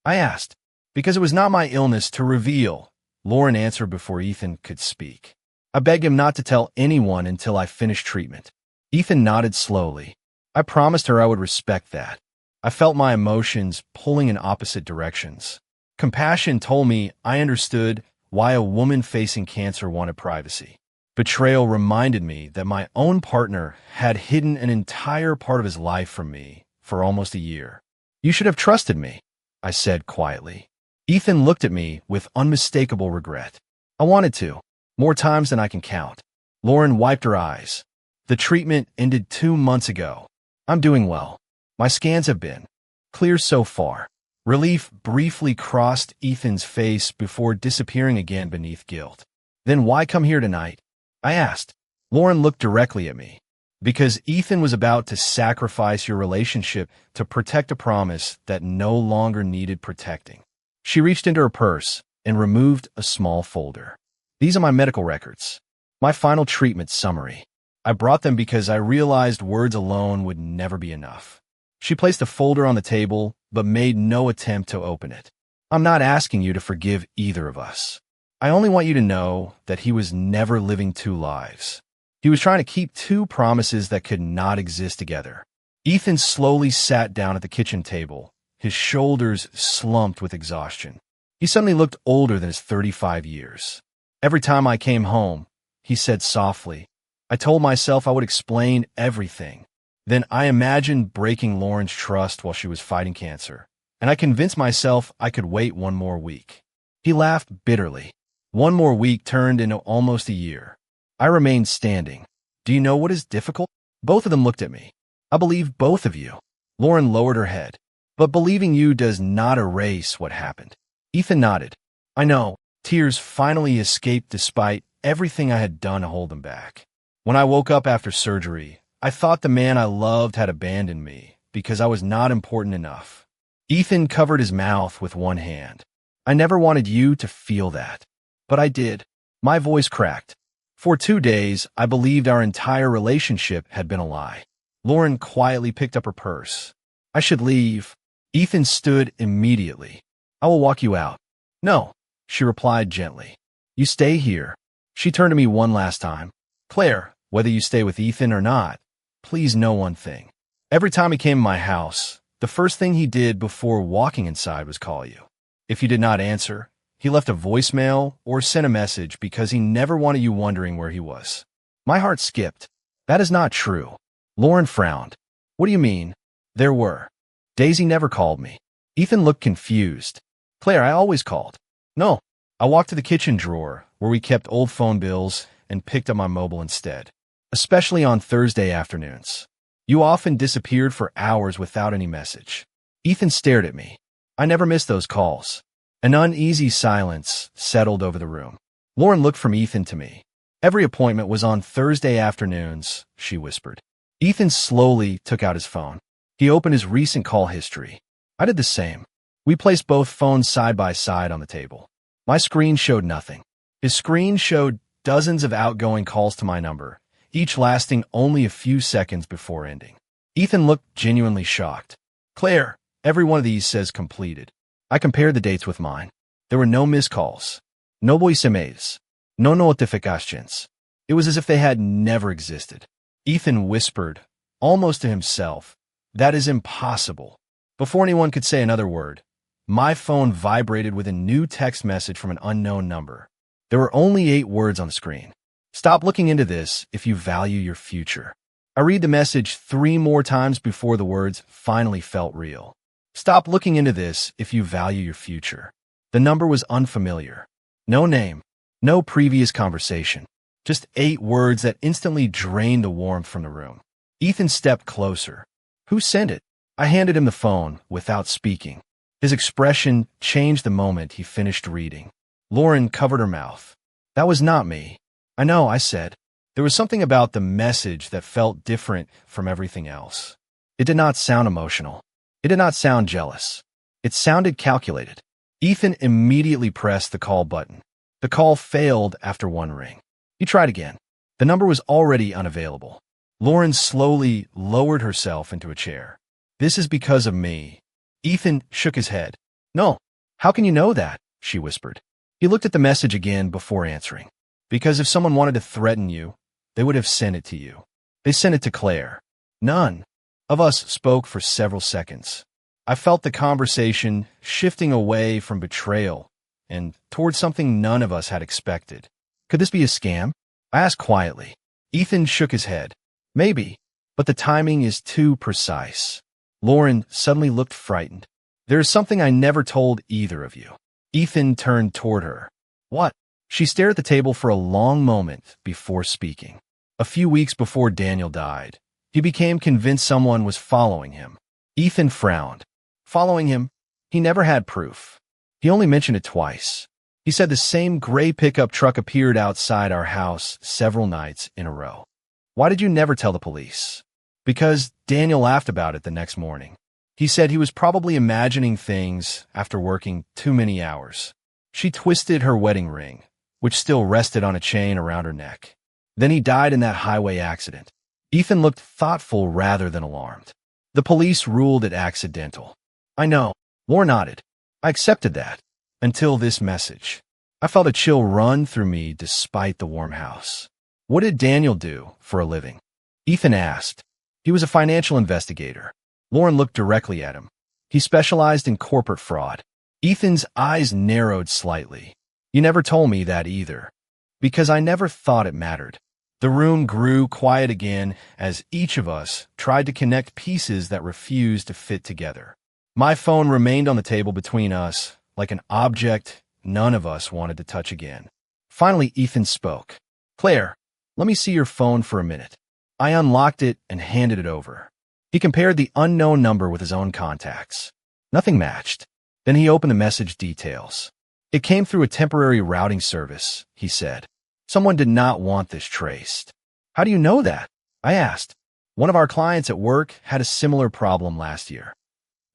I asked. Because it was not my illness to reveal, Lauren answered before Ethan could speak. I begged him not to tell anyone until I finished treatment. Ethan nodded slowly. I promised her I would respect that. I felt my emotions pulling in opposite directions. Compassion told me I understood why a woman facing cancer wanted privacy. Betrayal reminded me that my own partner had hidden an entire part of his life from me for almost a year. You should have trusted me, I said quietly. Ethan looked at me with unmistakable regret. I wanted to, more times than I can count. Lauren wiped her eyes. The treatment ended 2 months ago. I'm doing well. My scans have been clear so far. Relief briefly crossed Ethan's face before disappearing again beneath guilt. Then why come here tonight? I asked. Lauren looked directly at me. Because Ethan was about to sacrifice your relationship to protect a promise that no longer needed protecting. She reached into her purse and removed a small folder. These are my medical records. My final treatment summary. I brought them because I realized words alone would never be enough. She placed a folder on the table, but made no attempt to open it. I'm not asking you to forgive either of us. I only want you to know that he was never living 2 lives. He was trying to keep 2 promises that could not exist together. Ethan slowly sat down at the kitchen table, his shoulders slumped with exhaustion. He suddenly looked older than his 35 years. Every time I came home, he said softly, I told myself I would explain everything. Then I imagined breaking Lauren's trust while she was fighting cancer, and I convinced myself I could wait 1 more week. He laughed bitterly. 1 more week turned into almost a year. I remained standing. Do you know what is difficult? Both of them looked at me. I believe both of you. Lauren lowered her head. But believing you does not erase what happened. Ethan nodded. I know. Tears finally escaped despite everything I had done to hold them back. When I woke up after surgery, I thought the man I loved had abandoned me because I was not important enough. Ethan covered his mouth with one hand. I never wanted you to feel that. But I did. My voice cracked. For 2 days, I believed our entire relationship had been a lie. Lauren quietly picked up her purse. I should leave. Ethan stood immediately. I will walk you out. No, she replied gently. You stay here. She turned to me one last time. Claire, whether you stay with Ethan or not, please know one thing. Every time he came to my house, the first thing he did before walking inside was call you. If you did not answer, he left a voicemail or sent a message because he never wanted you wondering where he was. My heart skipped. That is not true. Lauren frowned. What do you mean? There were. Daisy never called me. Ethan looked confused. Claire, I always called. No. I walked to the kitchen drawer where we kept old phone bills and picked up my mobile instead. Especially on Thursday afternoons. You often disappeared for hours without any message. Ethan stared at me. I never missed those calls. An uneasy silence settled over the room. Lauren looked from Ethan to me. Every appointment was on Thursday afternoons, she whispered. Ethan slowly took out his phone. He opened his recent call history. I did the same. We placed both phones side by side on the table. My screen showed nothing. His screen showed dozens of outgoing calls to my number, each lasting only a few seconds before ending. Ethan looked genuinely shocked. Claire, every one of these says completed. I compared the dates with mine. There were no missed calls, no voicemails, no notifications. It was as if they had never existed. Ethan whispered, almost to himself, that is impossible. Before anyone could say another word, my phone vibrated with a new text message from an unknown number. There were only 8 words on the screen. Stop looking into this if you value your future. I read the message 3 more times before the words finally felt real. Stop looking into this if you value your future. The number was unfamiliar. No name, no previous conversation. Just 8 words that instantly drained the warmth from the room. Ethan stepped closer. Who sent it? I handed him the phone without speaking. His expression changed the moment he finished reading. Lauren covered her mouth. That was not me. I know, I said. There was something about the message that felt different from everything else. It did not sound emotional. It did not sound jealous. It sounded calculated. Ethan immediately pressed the call button. The call failed after one ring. He tried again. The number was already unavailable. Lauren slowly lowered herself into a chair. This is because of me. Ethan shook his head. No. How can you know that? She whispered. He looked at the message again before answering. Because if someone wanted to threaten you, they would have sent it to you. They sent it to Claire. None of us spoke for several seconds. I felt the conversation shifting away from betrayal and towards something none of us had expected. Could this be a scam? I asked quietly. Ethan shook his head. Maybe, but the timing is too precise. Lauren suddenly looked frightened. There is something I never told either of you. Ethan turned toward her. What? She stared at the table for a long moment before speaking. A few weeks before Daniel died, he became convinced someone was following him. Ethan frowned. Following him? He never had proof. He only mentioned it twice. He said the same gray pickup truck appeared outside our house several nights in a row. Why did you never tell the police? Because Daniel laughed about it the next morning. He said he was probably imagining things after working too many hours. She twisted her wedding ring, which still rested on a chain around her neck. Then he died in that highway accident. Ethan looked thoughtful rather than alarmed. The police ruled it accidental. I know. Lauren nodded. I accepted that. Until this message. I felt a chill run through me despite the warm house. What did Daniel do for a living? Ethan asked. He was a financial investigator. Lauren looked directly at him. He specialized in corporate fraud. Ethan's eyes narrowed slightly. You never told me that either. Because I never thought it mattered. The room grew quiet again as each of us tried to connect pieces that refused to fit together. My phone remained on the table between us, like an object none of us wanted to touch again. Finally, Ethan spoke. Claire, let me see your phone for a minute. I unlocked it and handed it over. He compared the unknown number with his own contacts. Nothing matched. Then he opened the message details. It came through a temporary routing service, he said. Someone did not want this traced. How do you know that? I asked. One of our clients at work had a similar problem last year.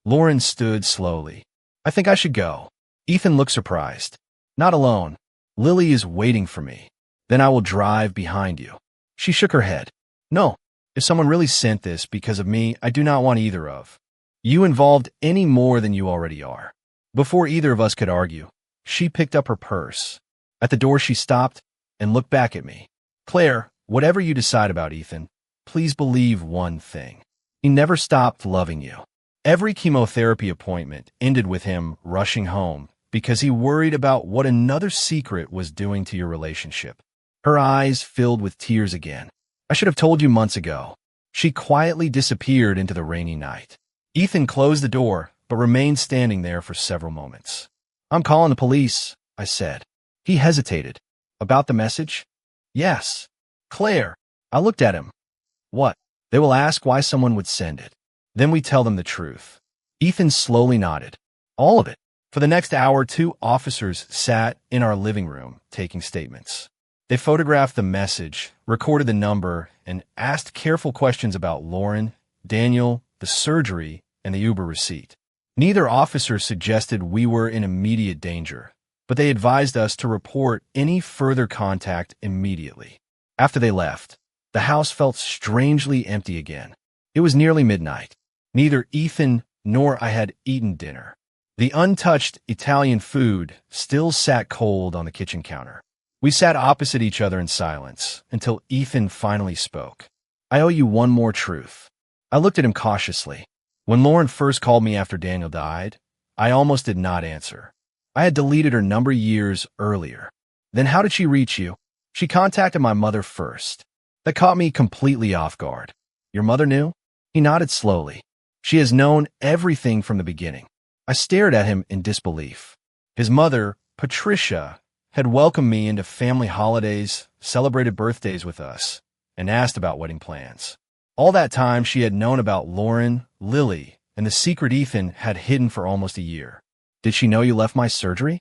Lauren stood slowly. I think I should go. Ethan looked surprised. Not alone. Lily is waiting for me. Then I will drive behind you. She shook her head. No. If someone really sent this because of me, I do not want either of you involved any more than you already are. Before either of us could argue, she picked up her purse. At the door, she stopped and looked back at me. Claire, whatever you decide about Ethan, please believe one thing. He never stopped loving you. Every chemotherapy appointment ended with him rushing home because he worried about what another secret was doing to your relationship. Her eyes filled with tears again. I should have told you months ago. She quietly disappeared into the rainy night. Ethan closed the door, but remained standing there for several moments. I'm calling the police, I said. He hesitated. About the message? Yes. Claire. I looked at him. What? They will ask why someone would send it. Then we tell them the truth. Ethan slowly nodded. All of it. For the next hour, 2 officers sat in our living room taking statements. They photographed the message, recorded the number, and asked careful questions about Lauren, Daniel, the surgery, and the Uber receipt. Neither officer suggested we were in immediate danger, but they advised us to report any further contact immediately. After they left, the house felt strangely empty again. It was nearly midnight. Neither Ethan nor I had eaten dinner. The untouched Italian food still sat cold on the kitchen counter. We sat opposite each other in silence until Ethan finally spoke. I owe you one more truth. I looked at him cautiously. When Lauren first called me after Daniel died, I almost did not answer. I had deleted her number years earlier. Then how did she reach you? She contacted my mother first. That caught me completely off guard. Your mother knew? He nodded slowly. She has known everything from the beginning. I stared at him in disbelief. His mother, Patricia, had welcomed me into family holidays, celebrated birthdays with us, and asked about wedding plans. All that time, she had known about Lauren, Lily, and the secret Ethan had hidden for almost a year. Did she know you left my surgery?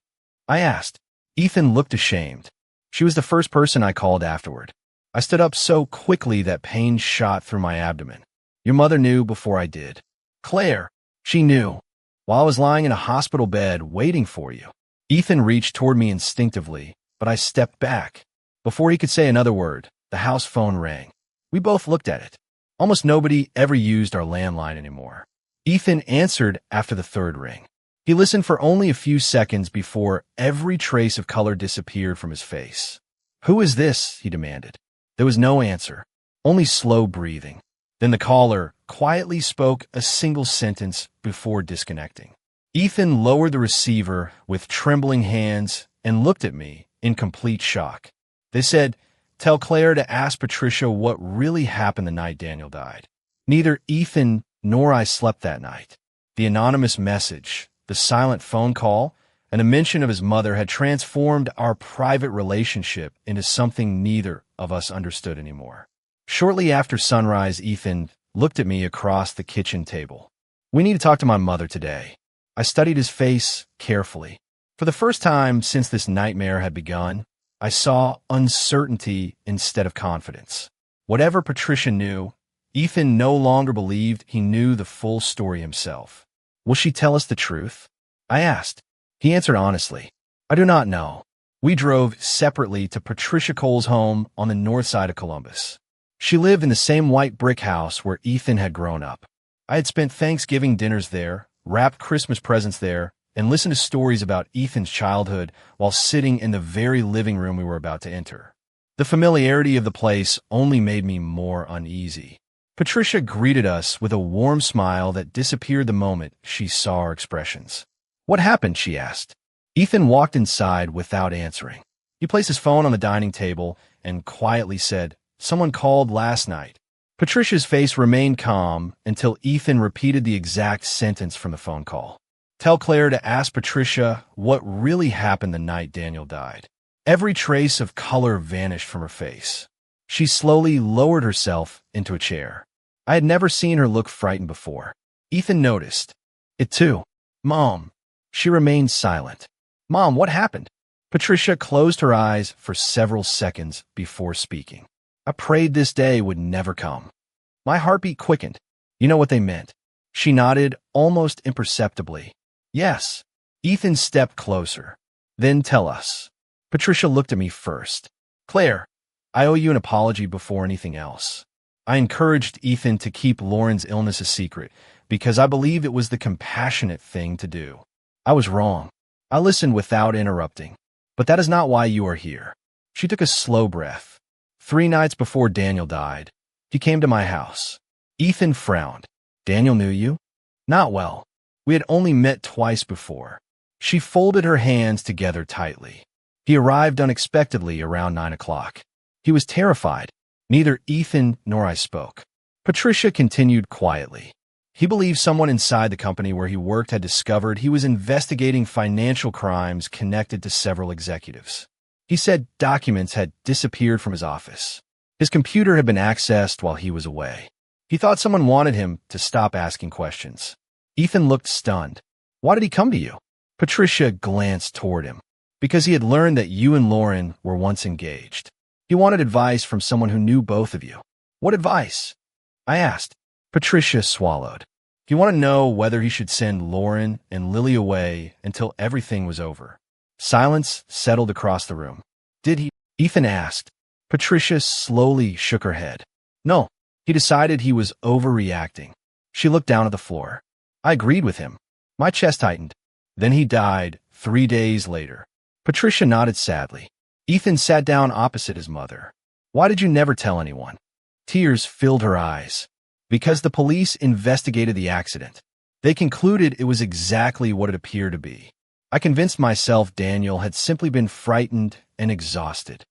I asked. Ethan looked ashamed. She was the first person I called afterward. I stood up so quickly that pain shot through my abdomen. Your mother knew before I did. Claire, she knew. While I was lying in a hospital bed waiting for you. Ethan reached toward me instinctively, but I stepped back. Before he could say another word, the house phone rang. We both looked at it. Almost nobody ever used our landline anymore. Ethan answered after the third ring. He listened for only a few seconds before every trace of color disappeared from his face. Who is this? He demanded. There was no answer, only slow breathing. Then the caller quietly spoke a single sentence before disconnecting. Ethan lowered the receiver with trembling hands and looked at me in complete shock. They said, "Tell Claire to ask Patricia what really happened the night Daniel died." Neither Ethan nor I slept that night. The anonymous message, the silent phone call, and a mention of his mother had transformed our private relationship into something neither of us understood anymore. Shortly after sunrise, Ethan looked at me across the kitchen table. "We need to talk to my mother today." I studied his face carefully. For the first time since this nightmare had begun, I saw uncertainty instead of confidence. Whatever Patricia knew, Ethan no longer believed he knew the full story himself. "Will she tell us the truth?" I asked. He answered honestly, "I do not know." We drove separately to Patricia Cole's home on the north side of Columbus. She lived in the same white brick house where Ethan had grown up. I had spent Thanksgiving dinners there, wrapped Christmas presents there, and listened to stories about Ethan's childhood while sitting in the very living room we were about to enter. The familiarity of the place only made me more uneasy. Patricia greeted us with a warm smile that disappeared the moment she saw our expressions. "What happened?" she asked. Ethan walked inside without answering. He placed his phone on the dining table and quietly said, "Someone called last night." Patricia's face remained calm until Ethan repeated the exact sentence from the phone call. "Tell Claire to ask Patricia what really happened the night Daniel died." Every trace of color vanished from her face. She slowly lowered herself into a chair. I had never seen her look frightened before. Ethan noticed it too. "Mom." She remained silent. "Mom, what happened?" Patricia closed her eyes for several seconds before speaking. "I prayed this day would never come." My heartbeat quickened. You know what they meant. She nodded almost imperceptibly. "Yes." Ethan stepped closer. "Then tell us." Patricia looked at me first. "Claire, I owe you an apology before anything else. I encouraged Ethan to keep Lauren's illness a secret because I believed it was the compassionate thing to do. I was wrong. I listened without interrupting. But that is not why you are here." She took a slow breath. 3 nights before Daniel died, he came to my house. Ethan frowned. "Daniel knew you?" "Not well. We had only met twice before." She folded her hands together tightly. "He arrived unexpectedly around 9 o'clock. He was terrified. Neither Ethan nor I spoke." Patricia continued quietly. "He believed someone inside the company where he worked had discovered he was investigating financial crimes connected to several executives. He said documents had disappeared from his office. His computer had been accessed while he was away. He thought someone wanted him to stop asking questions." Ethan looked stunned. "Why did he come to you?" Patricia glanced toward him. "Because he had learned that you and Lauren were once engaged. He wanted advice from someone who knew both of you." "What advice?" I asked. Patricia swallowed. He wanted to know whether he should send Lauren and Lily away until everything was over. Silence settled across the room. "Did he?" Ethan asked. Patricia slowly shook her head. "No, he decided he was overreacting." She looked down at the floor. I agreed with him. My chest tightened. "Then he died 3 days later." Patricia nodded sadly. Ethan sat down opposite his mother. "Why did you never tell anyone?" Tears filled her eyes. "Because the police investigated the accident. They concluded it was exactly what it appeared to be. I convinced myself Daniel had simply been frightened and exhausted.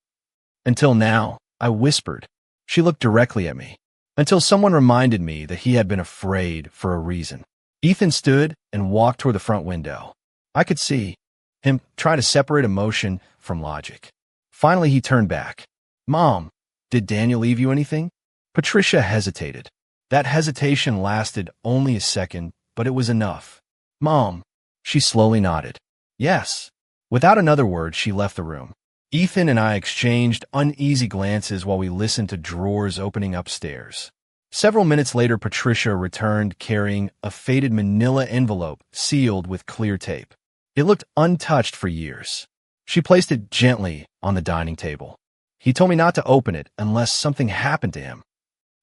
Until now," I whispered. She looked directly at me. "Until someone reminded me that he had been afraid for a reason." Ethan stood and walked toward the front window. I could see him try to separate emotion from logic. Finally, he turned back. "Mom, did Daniel leave you anything?" Patricia hesitated. That hesitation lasted only a second, but it was enough. "Mom." She slowly nodded. "Yes." Without another word, she left the room. Ethan and I exchanged uneasy glances while we listened to drawers opening upstairs. Several minutes later, Patricia returned carrying a faded manila envelope sealed with clear tape. It looked untouched for years. She placed it gently on the dining table. He told me not to open it unless something happened to him.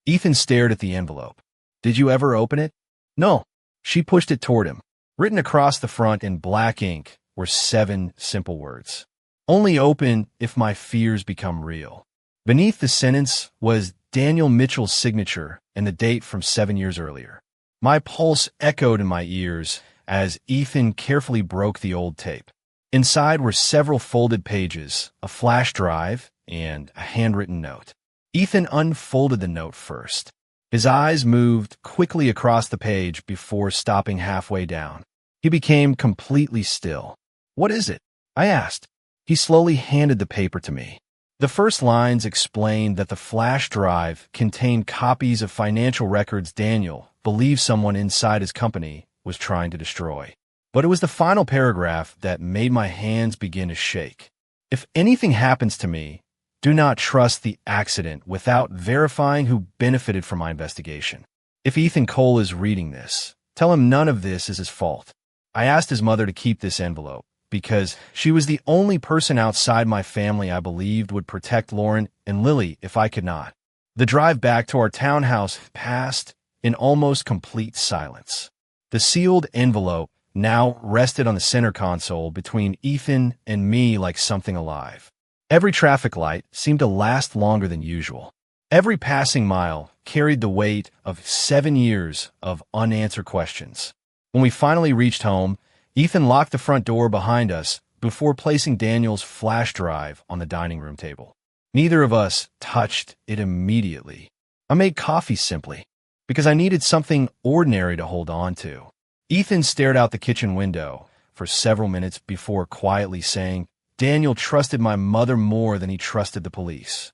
Ethan stared at the envelope. Did you ever open it? No. She pushed it toward him. Written across the front in black ink were 7 simple words. Only open if my fears become real. Beneath the sentence was Daniel Mitchell's signature and the date from 7 years earlier. My pulse echoed in my ears as Ethan carefully broke the old tape. Inside were several folded pages, a flash drive, and a handwritten note. Ethan unfolded the note first. His eyes moved quickly across the page before stopping halfway down. He became completely still. What is it? I asked. He slowly handed the paper to me. The first lines explained that the flash drive contained copies of financial records Daniel believed someone inside his company was trying to destroy. But it was the final paragraph that made my hands begin to shake. If anything happens to me, do not trust the accident without verifying who benefited from my investigation. If Ethan Cole is reading this, tell him none of this is his fault. I asked his mother to keep this envelope because she was the only person outside my family I believed would protect Lauren and Lily if I could not. The drive back to our townhouse passed in almost complete silence. The sealed envelope now rested on the center console between Ethan and me like something alive. Every traffic light seemed to last longer than usual. Every passing mile carried the weight of 7 years of unanswered questions. When we finally reached home, Ethan locked the front door behind us before placing Daniel's flash drive on the dining room table. Neither of us touched it immediately. I made coffee simply, because I needed something ordinary to hold on to. Ethan stared out the kitchen window for several minutes before quietly saying, Daniel trusted my mother more than he trusted the police.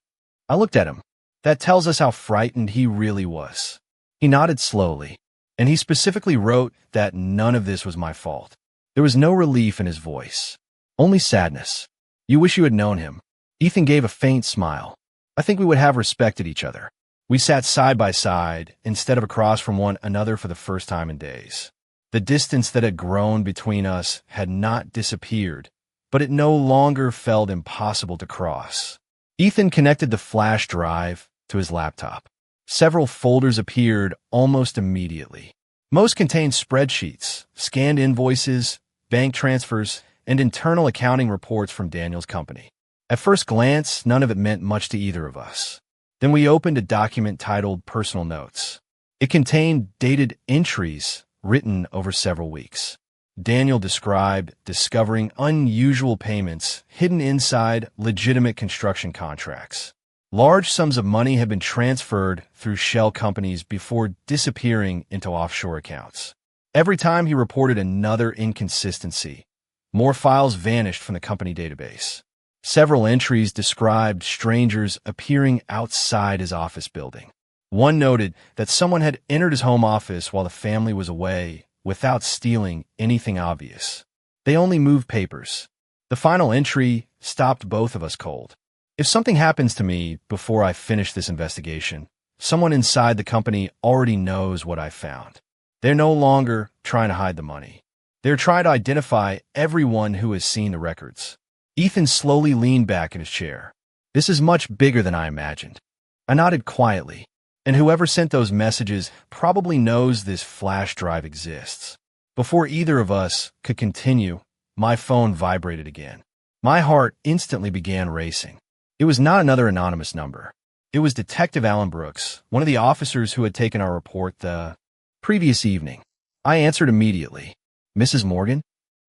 I looked at him. That tells us how frightened he really was. He nodded slowly, and he specifically wrote that none of this was my fault. There was no relief in his voice, only sadness. You wish you had known him. Ethan gave a faint smile. I think we would have respected each other. We sat side by side instead of across from one another for the first time in days. The distance that had grown between us had not disappeared, but it no longer felt impossible to cross. Ethan connected the flash drive to his laptop. Several folders appeared almost immediately. Most contained spreadsheets, scanned invoices, bank transfers, and internal accounting reports from Daniel's company. At first glance, none of it meant much to either of us. Then we opened a document titled Personal Notes. It contained dated entries written over several weeks. Daniel described discovering unusual payments hidden inside legitimate construction contracts. Large sums of money had been transferred through shell companies before disappearing into offshore accounts. Every time he reported another inconsistency, more files vanished from the company database. Several entries described strangers appearing outside his office building. One noted that someone had entered his home office while the family was away without stealing anything obvious. They only moved papers. The final entry stopped both of us cold. If something happens to me before I finish this investigation, someone inside the company already knows what I found. They're no longer trying to hide the money. They're trying to identify everyone who has seen the records. Ethan slowly leaned back in his chair. This is much bigger than I imagined. I nodded quietly. And whoever sent those messages probably knows this flash drive exists. Before either of us could continue, my phone vibrated again. My heart instantly began racing. It was not another anonymous number. It was Detective Alan Brooks, one of the officers who had taken our report the previous evening. I answered immediately. Mrs. Morgan?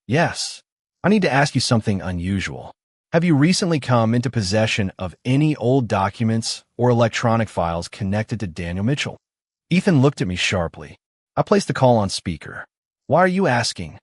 Yes. I need to ask you something unusual. Have you recently come into possession of any old documents or electronic files connected to Daniel Mitchell? Ethan looked at me sharply. I placed the call on speaker. Why are you asking?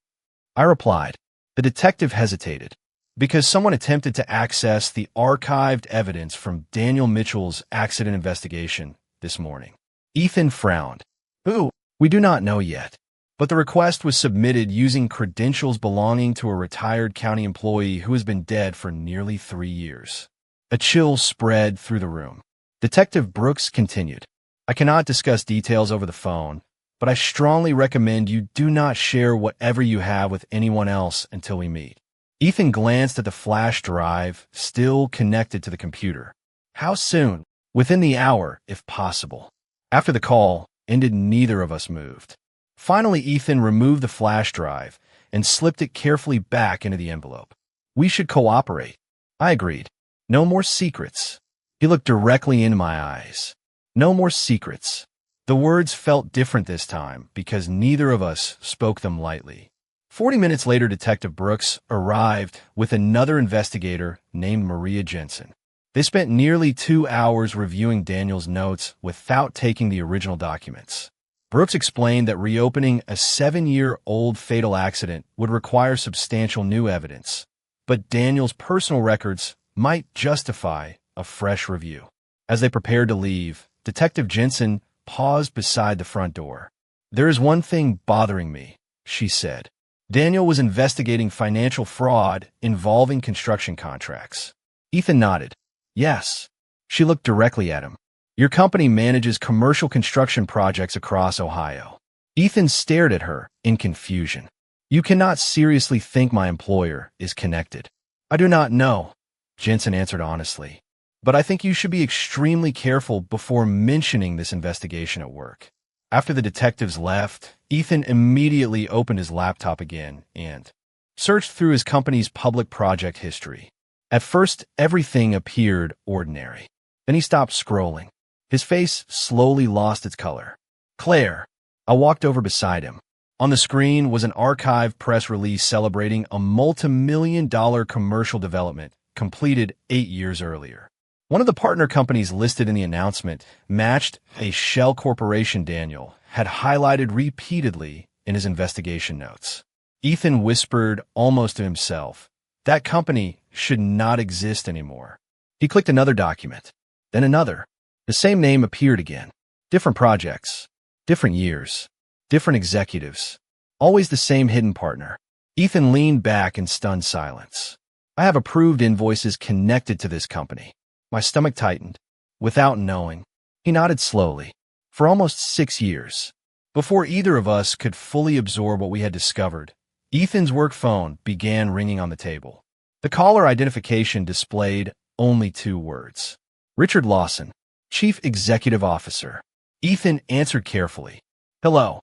I replied. The detective hesitated. Because someone attempted to access the archived evidence from Daniel Mitchell's accident investigation this morning. Ethan frowned. Who? We do not know yet. but the request was submitted using credentials belonging to a retired county employee who has been dead for nearly 3 years. A chill spread through the room. Detective Brooks continued, "I cannot discuss details over the phone, but I strongly recommend you do not share whatever you have with anyone else until we meet." Ethan glanced at the flash drive, still connected to the computer. "How soon?" "Within the hour, if possible." After the call ended, neither of us moved. Finally, Ethan removed the flash drive and slipped it carefully back into the envelope. "We should cooperate." I agreed. "No more secrets." He looked directly into my eyes. "No more secrets." The words felt different this time because neither of us spoke them lightly. 40 minutes later, Detective Brooks arrived with another investigator named Maria Jensen. They spent nearly 2 hours reviewing Daniel's notes without taking the original documents. Brooks explained that reopening a 7-year-old fatal accident would require substantial new evidence, but Daniel's personal records might justify a fresh review. As they prepared to leave, Detective Jensen paused beside the front door. "There is one thing bothering me," she said. "Daniel was investigating financial fraud involving construction contracts." Ethan nodded. "Yes." She looked directly at him. "Your company manages commercial construction projects across Ohio." Ethan stared at her in confusion. "You cannot seriously think my employer is connected." "I do not know," Jensen answered honestly. "But I think you should be extremely careful before mentioning this investigation at work." After the detectives left, Ethan immediately opened his laptop again and searched through his company's public project history. At first, everything appeared ordinary. Then he stopped scrolling. His face slowly lost its color. "Claire." I walked over beside him. On the screen was an archived press release celebrating a multi-million-dollar commercial development completed 8 years earlier. One of the partner companies listed in the announcement matched a shell corporation Daniel had highlighted repeatedly in his investigation notes. Ethan whispered almost to himself, "That company should not exist anymore." He clicked another document, then another. The same name appeared again. Different projects, different years, different executives, always the same hidden partner. Ethan leaned back in stunned silence. "I have approved invoices connected to this company." My stomach tightened. Without knowing, he nodded slowly. "For almost 6 years." Before either of us could fully absorb what we had discovered, Ethan's work phone began ringing on the table. The caller identification displayed only 2 words. "Richard Lawson, Chief Executive Officer." Ethan answered carefully. "Hello."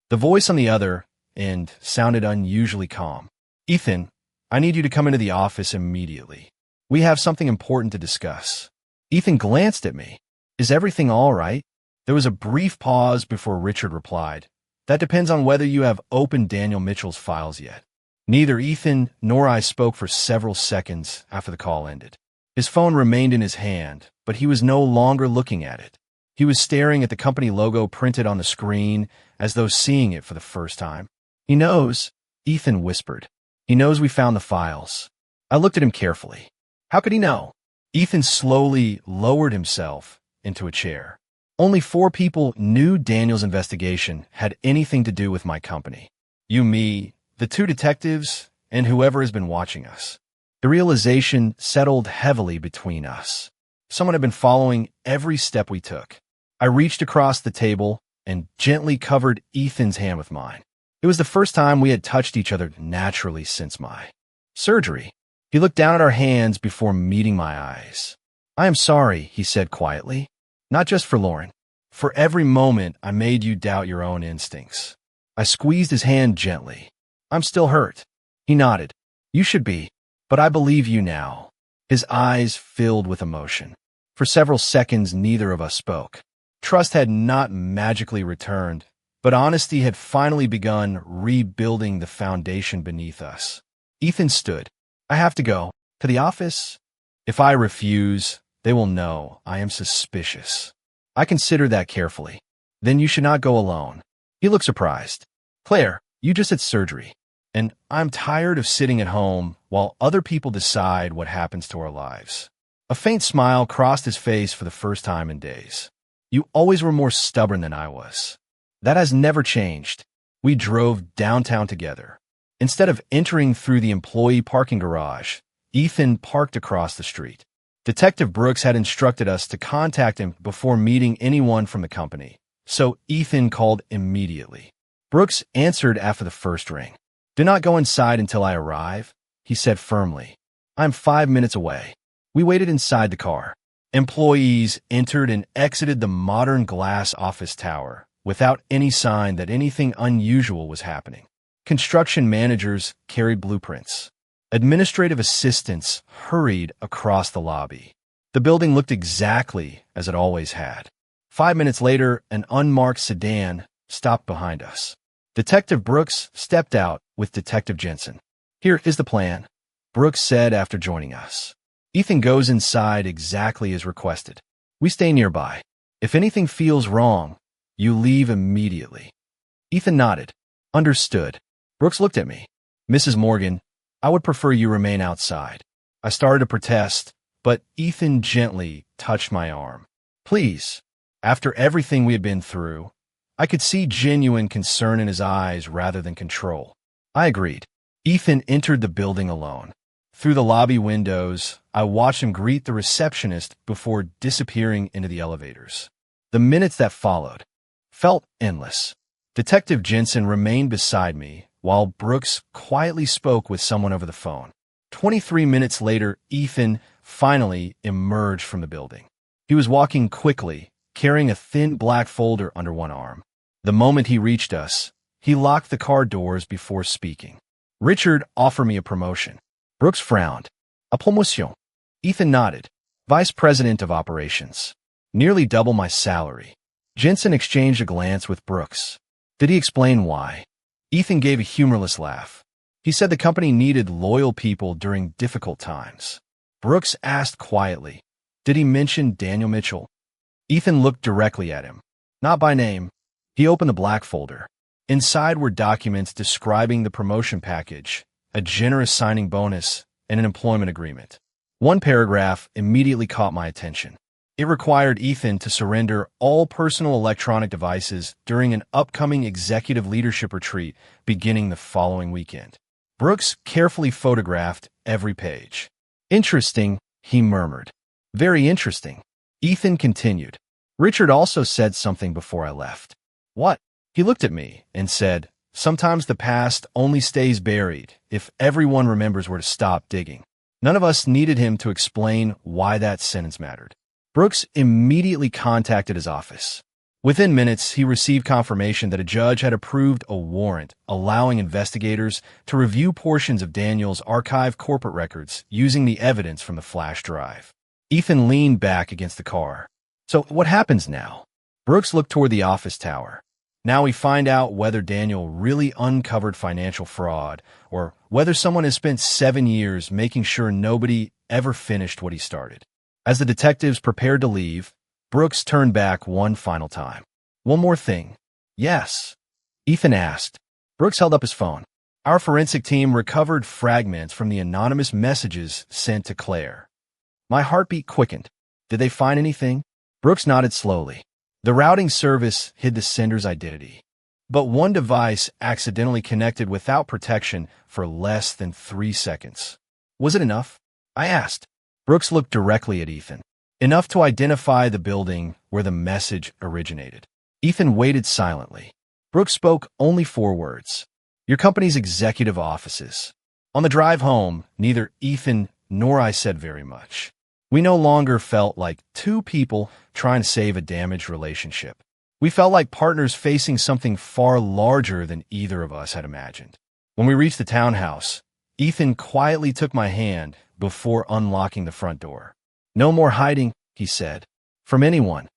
The voice on the other end sounded unusually calm. "Ethan, I need you to come into the office immediately. We have something important to discuss." Ethan glanced at me. "Is everything all right?" There was a brief pause before Richard replied, "That depends on whether you have opened Daniel Mitchell's files yet." Neither Ethan nor I spoke for several seconds after the call ended. His phone remained in his hand, but he was no longer looking at it. He was staring at the company logo printed on the screen as though seeing it for the first time. "He knows," Ethan whispered. "He knows we found the files." I looked at him carefully. "How could he know?" Ethan slowly lowered himself into a chair. "Only 4 people knew Daniel's investigation had anything to do with my company. You, me, the 2 detectives, and whoever has been watching us." The realization settled heavily between us. Someone had been following every step we took. I reached across the table and gently covered Ethan's hand with mine. It was the first time we had touched each other naturally since my surgery. He looked down at our hands before meeting my eyes. "I am sorry," he said quietly. "Not just for Lauren. For every moment I made you doubt your own instincts." I squeezed his hand gently. "I'm still hurt." He nodded. "You should be, but I believe you now." His eyes filled with emotion. For several seconds, neither of us spoke. Trust had not magically returned, but honesty had finally begun rebuilding the foundation beneath us. Ethan stood. "I have to go. To the office? If I refuse, they will know I am suspicious." I considered that carefully. "Then you should not go alone." He looked surprised. "Claire, you just had surgery, and I'm tired of sitting at home while other people decide what happens to our lives." A faint smile crossed his face for the first time in days. "You always were more stubborn than I was." "That has never changed." We drove downtown together. Instead of entering through the employee parking garage, Ethan parked across the street. Detective Brooks had instructed us to contact him before meeting anyone from the company, so Ethan called immediately. Brooks answered after the first ring. "Do not go inside until I arrive," he said firmly. "I'm 5 minutes away." We waited inside the car. Employees entered and exited the modern glass office tower without any sign that anything unusual was happening. Construction managers carried blueprints. Administrative assistants hurried across the lobby. The building looked exactly as it always had. 5 minutes later, an unmarked sedan stopped behind us. Detective Brooks stepped out with Detective Jensen. "Here is the plan," Brooks said after joining us. "Ethan goes inside exactly as requested. We stay nearby. If anything feels wrong, you leave immediately." Ethan nodded. "Understood." Brooks looked at me. "Mrs. Morgan, I would prefer you remain outside." I started to protest, but Ethan gently touched my arm. "Please." After everything we had been through, I could see genuine concern in his eyes rather than control. I agreed. Ethan entered the building alone. Through the lobby windows, I watched him greet the receptionist before disappearing into the elevators. The minutes that followed felt endless. Detective Jensen remained beside me while Brooks quietly spoke with someone over the phone. 23 minutes later, Ethan finally emerged from the building. He was walking quickly, carrying a thin black folder under one arm. The moment he reached us, he locked the car doors before speaking. "Richard offered me a promotion." Brooks frowned. "A promotion?" Ethan nodded. "Vice President of Operations. Nearly double my salary." Jensen exchanged a glance with Brooks. "Did he explain why?" Ethan gave a humorless laugh. "He said the company needed loyal people during difficult times." Brooks asked quietly, "Did he mention Daniel Mitchell?" Ethan looked directly at him. "Not by name." He opened the black folder. Inside were documents describing the promotion package, a generous signing bonus, and an employment agreement. One paragraph immediately caught my attention. It required Ethan to surrender all personal electronic devices during an upcoming executive leadership retreat beginning the following weekend. Brooks carefully photographed every page. "Interesting," he murmured. "Very interesting." Ethan continued. "Richard also said something before I left." "What?" He looked at me and said, "Sometimes the past only stays buried if everyone remembers where to stop digging." None of us needed him to explain why that sentence mattered. Brooks immediately contacted his office. Within minutes, he received confirmation that a judge had approved a warrant allowing investigators to review portions of Daniel's archived corporate records using the evidence from the flash drive. Ethan leaned back against the car. "So what happens now?" Brooks looked toward the office tower. "Now we find out whether Daniel really uncovered financial fraud or whether someone has spent 7 years making sure nobody ever finished what he started." As the detectives prepared to leave, Brooks turned back one final time. "One more thing." "Yes?" Ethan asked. Brooks held up his phone. "Our forensic team recovered fragments from the anonymous messages sent to Claire." My heartbeat quickened. "Did they find anything?" Brooks nodded slowly. "The routing service hid the sender's identity, but one device accidentally connected without protection for less than 3 seconds. Was it enough?" I asked. Brooks looked directly at Ethan. "Enough to identify the building where the message originated." Ethan waited silently. Brooks spoke only 4 words. "Your company's executive offices." On the drive home, neither Ethan nor I said very much. We no longer felt like two people trying to save a damaged relationship. We felt like partners facing something far larger than either of us had imagined. When we reached the townhouse, Ethan quietly took my hand before unlocking the front door. "No more hiding," he said. "From anyone."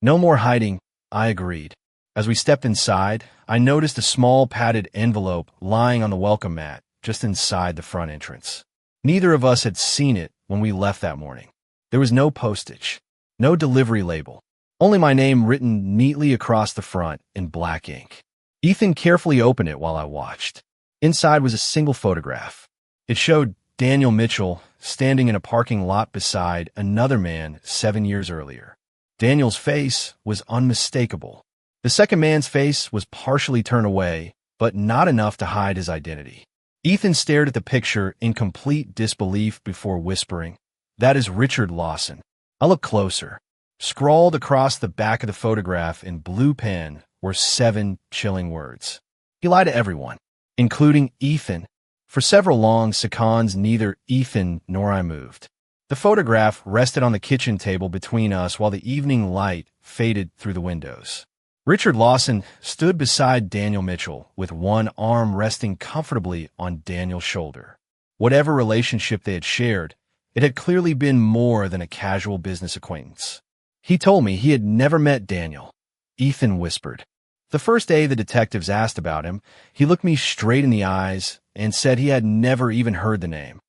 "No more hiding," I agreed. As we stepped inside, I noticed a small padded envelope lying on the welcome mat just inside the front entrance. Neither of us had seen it when we left that morning. There was no postage, no delivery label, only my name written neatly across the front in black ink. Ethan carefully opened it while I watched. Inside was a single photograph. It showed Daniel Mitchell standing in a parking lot beside another man 7 years earlier. Daniel's face was unmistakable. The second man's face was partially turned away, but not enough to hide his identity. Ethan stared at the picture in complete disbelief before whispering, "That is Richard Lawson." I looked closer. Scrawled across the back of the photograph in blue pen were 7 chilling words. He lied to everyone, including Ethan. For several long seconds, neither Ethan nor I moved. The photograph rested on the kitchen table between us while the evening light faded through the windows. Richard Lawson stood beside Daniel Mitchell with one arm resting comfortably on Daniel's shoulder. Whatever relationship they had shared, it had clearly been more than a casual business acquaintance. He told me he had never met Daniel. Ethan whispered. The first day the detectives asked about him, he looked me straight in the eyes and said he had never even heard the name.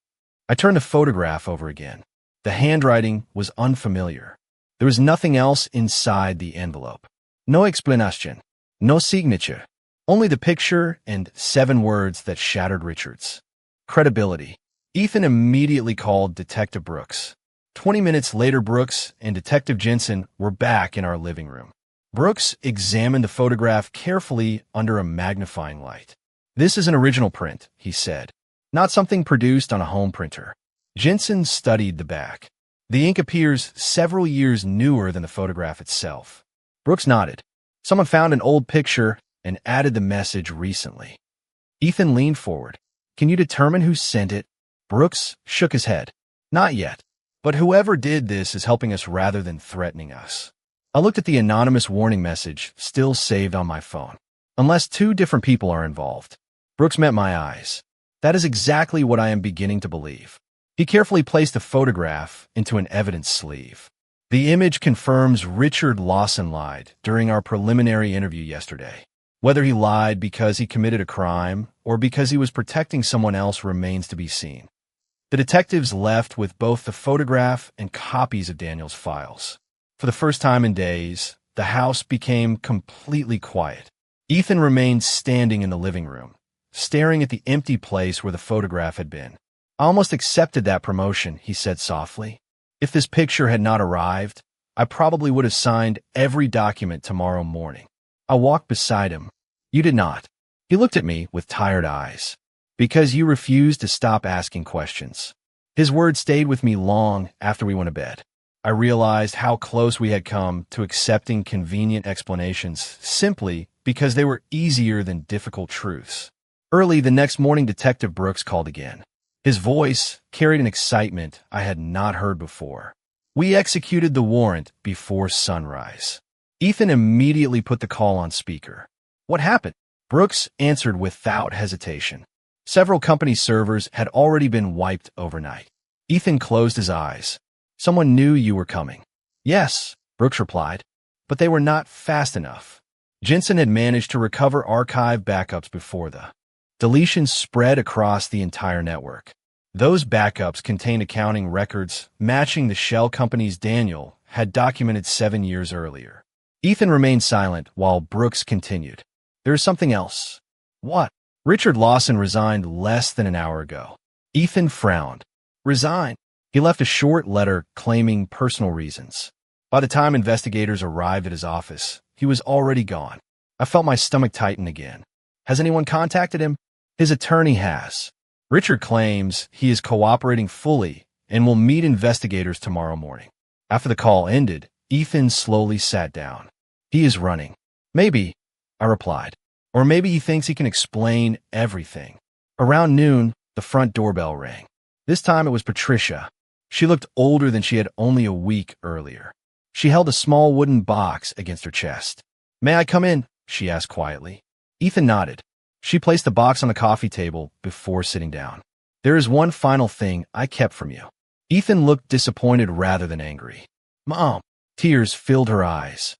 I turned the photograph over again. The handwriting was unfamiliar. There was nothing else inside the envelope. No explanation, no signature, only the picture and 7 words that shattered Richard's credibility. Ethan immediately called Detective Brooks. 20 minutes later, Brooks and Detective Jensen were back in our living room. Brooks examined the photograph carefully under a magnifying light. "This is an original print," he said, "not something produced on a home printer." Jensen studied the back. "The ink appears several years newer than the photograph itself." Brooks nodded. "Someone found an old picture and added the message recently." Ethan leaned forward. "Can you determine who sent it?" Brooks shook his head. "Not yet. But whoever did this is helping us rather than threatening us." I looked at the anonymous warning message still saved on my phone. "Unless 2 different people are involved." Brooks met my eyes. "That is exactly what I am beginning to believe." He carefully placed the photograph into an evidence sleeve. "The image confirms Richard Lawson lied during our preliminary interview yesterday. Whether he lied because he committed a crime or because he was protecting someone else remains to be seen." The detectives left with both the photograph and copies of Daniel's files. For the first time in days, the house became completely quiet. Ethan remained standing in the living room, staring at the empty place where the photograph had been. "I almost accepted that promotion," he said softly. "If this picture had not arrived, I probably would have signed every document tomorrow morning." I walked beside him. "You did not." He looked at me with tired eyes. "Because you refused to stop asking questions." His words stayed with me long after we went to bed. I realized how close we had come to accepting convenient explanations simply because they were easier than difficult truths. Early the next morning, Detective Brooks called again. His voice carried an excitement I had not heard before. "We executed the warrant before sunrise." Ethan immediately put the call on speaker. "What happened?" Brooks answered without hesitation. Several company servers had already been wiped overnight. Ethan closed his eyes. "Someone knew you were coming." "Yes," Brooks replied, "but they were not fast enough." Jensen had managed to recover archive backups before the deletions spread across the entire network. Those backups contained accounting records matching the shell companies Daniel had documented 7 years earlier. Ethan remained silent while Brooks continued. "There is something else." "What?" "Richard Lawson resigned less than an hour ago." Ethan frowned. "Resign?" He left a short letter claiming personal reasons. By the time investigators arrived at his office, he was already gone. I felt my stomach tighten again. "Has anyone contacted him?" "His attorney has. Richard claims he is cooperating fully and will meet investigators tomorrow morning." After the call ended, Ethan slowly sat down. "He is running." "Maybe," I replied. "Or maybe he thinks he can explain everything." Around noon, the front doorbell rang. This time it was Patricia. She looked older than she had only a week earlier. She held a small wooden box against her chest. "May I come in?" she asked quietly. Ethan nodded. She placed the box on the coffee table before sitting down. "There is one final thing I kept from you." Ethan looked disappointed rather than angry. "Mom." Tears filled her eyes.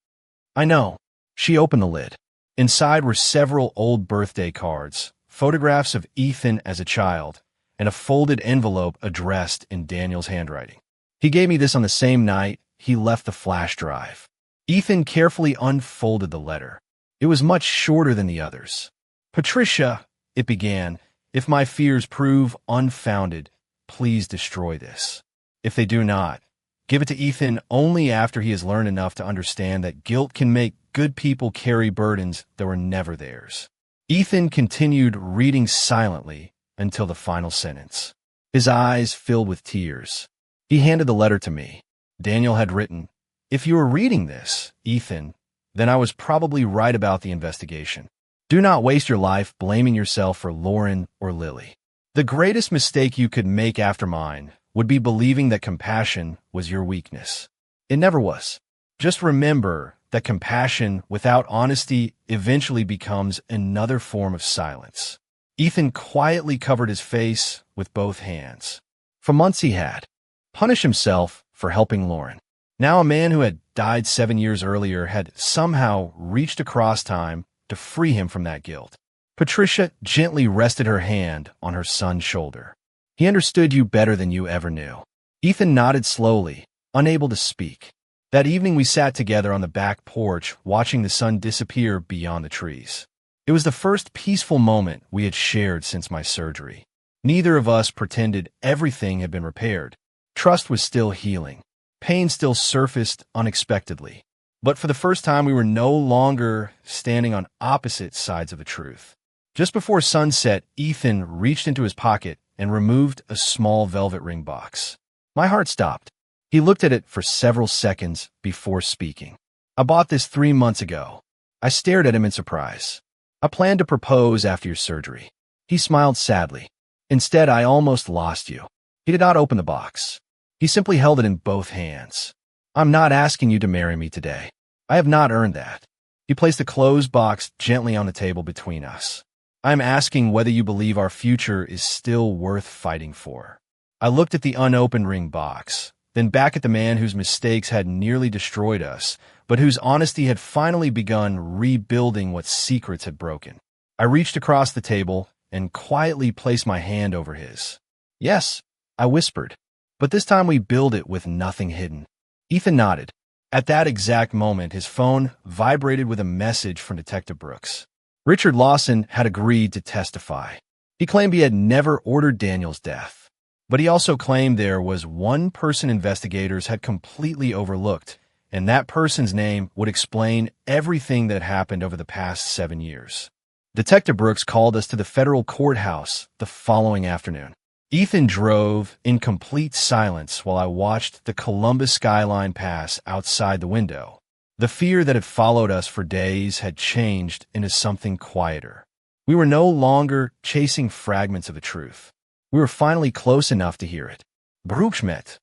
"I know." She opened the lid. Inside were several old birthday cards, photographs of Ethan as a child, and a folded envelope addressed in Daniel's handwriting. "He gave me this on the same night he left the flash drive." Ethan carefully unfolded the letter. It was much shorter than the others. "Patricia," it began, "if my fears prove unfounded, please destroy this. If they do not, give it to Ethan only after he has learned enough to understand that guilt can make good people carry burdens that were never theirs." Ethan continued reading silently until the final sentence. His eyes filled with tears. He handed the letter to me. Daniel had written, "If you were reading this, Ethan, then I was probably right about the investigation. Do not waste your life blaming yourself for Lauren or Lily. The greatest mistake you could make after mine would be believing that compassion was your weakness. It never was. Just remember that compassion without honesty eventually becomes another form of silence." Ethan quietly covered his face with both hands. For months he had punished himself for helping Lauren. Now a man who had died 7 years earlier had somehow reached across time to free him from that guilt. Patricia gently rested her hand on her son's shoulder. "He understood you better than you ever knew." Ethan nodded slowly, unable to speak. That evening we sat together on the back porch, watching the sun disappear beyond the trees. It was the first peaceful moment we had shared since my surgery. Neither of us pretended everything had been repaired. Trust was still healing. Pain still surfaced unexpectedly. But for the first time, we were no longer standing on opposite sides of the truth. Just before sunset, Ethan reached into his pocket and removed a small velvet ring box. My heart stopped. He looked at it for several seconds before speaking. "I bought this 3 months ago." I stared at him in surprise. "I planned to propose after your surgery." He smiled sadly. "Instead, I almost lost you." He did not open the box. He simply held it in both hands. "I'm not asking you to marry me today. I have not earned that." He placed the closed box gently on the table between us. "I am asking whether you believe our future is still worth fighting for." I looked at the unopened ring box, then back at the man whose mistakes had nearly destroyed us, but whose honesty had finally begun rebuilding what secrets had broken. I reached across the table and quietly placed my hand over his. "Yes," I whispered, "but this time we build it with nothing hidden." Ethan nodded. At that exact moment, his phone vibrated with a message from Detective Brooks. Richard Lawson had agreed to testify. He claimed he had never ordered Daniel's death, but he also claimed there was one person investigators had completely overlooked, and that person's name would explain everything that happened over the past 7 years. Detective Brooks called us to the federal courthouse the following afternoon. Ethan drove in complete silence while I watched the Columbus skyline pass outside the window. The fear that had followed us for days had changed into something quieter. We were no longer chasing fragments of the truth. We were finally close enough to hear it. Brooks met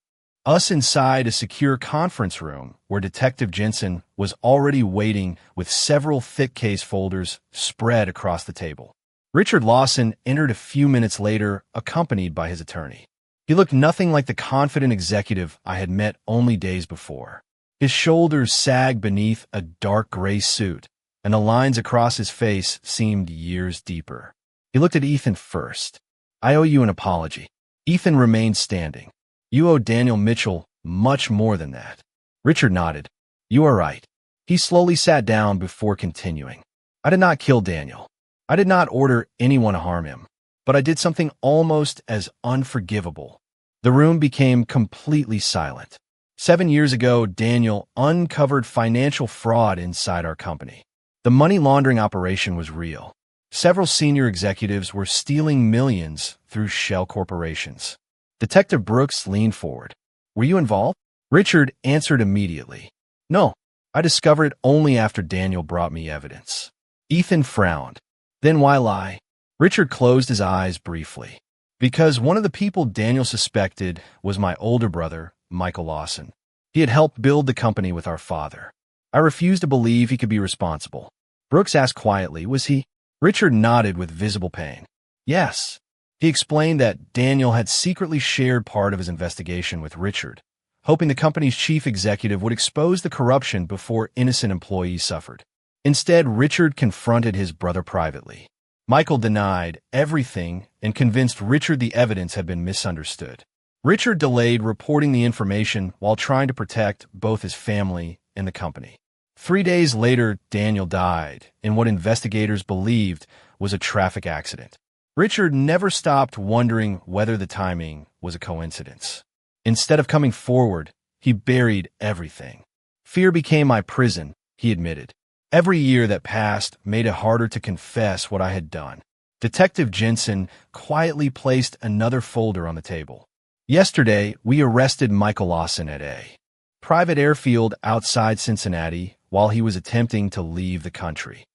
us inside a secure conference room where Detective Jensen was already waiting with several thick case folders spread across the table. Richard Lawson entered a few minutes later, accompanied by his attorney. He looked nothing like the confident executive I had met only days before. His shoulders sagged beneath a dark gray suit, and the lines across his face seemed years deeper. He looked at Ethan first. "I owe you an apology." Ethan remained standing. "You owe Daniel Mitchell much more than that." Richard nodded. "You are right." He slowly sat down before continuing. "I did not kill Daniel. I did not order anyone to harm him, but I did something almost as unforgivable." The room became completely silent. 7 years ago, Daniel uncovered financial fraud inside our company. The money laundering operation was real. Several senior executives were stealing millions through shell corporations. Detective Brooks leaned forward. "Were you involved?" Richard answered immediately. "No, I discovered it only after Daniel brought me evidence." Ethan frowned. "Then why lie?" Richard closed his eyes briefly. "Because one of the people Daniel suspected was my older brother, Michael Lawson. He had helped build the company with our father. I refused to believe he could be responsible." Brooks asked quietly, "Was he?" Richard nodded with visible pain. "Yes." He explained that Daniel had secretly shared part of his investigation with Richard, hoping the company's chief executive would expose the corruption before innocent employees suffered. Instead, Richard confronted his brother privately. Michael denied everything and convinced Richard the evidence had been misunderstood. Richard delayed reporting the information while trying to protect both his family and the company. 3 days later, Daniel died in what investigators believed was a traffic accident. Richard never stopped wondering whether the timing was a coincidence. Instead of coming forward, he buried everything. "Fear became my prison," he admitted. Every year that passed made it harder to confess what I had done. Detective Jensen quietly placed another folder on the table. Yesterday, we arrested Michael Lawson at a private airfield outside Cincinnati while he was attempting to leave the country.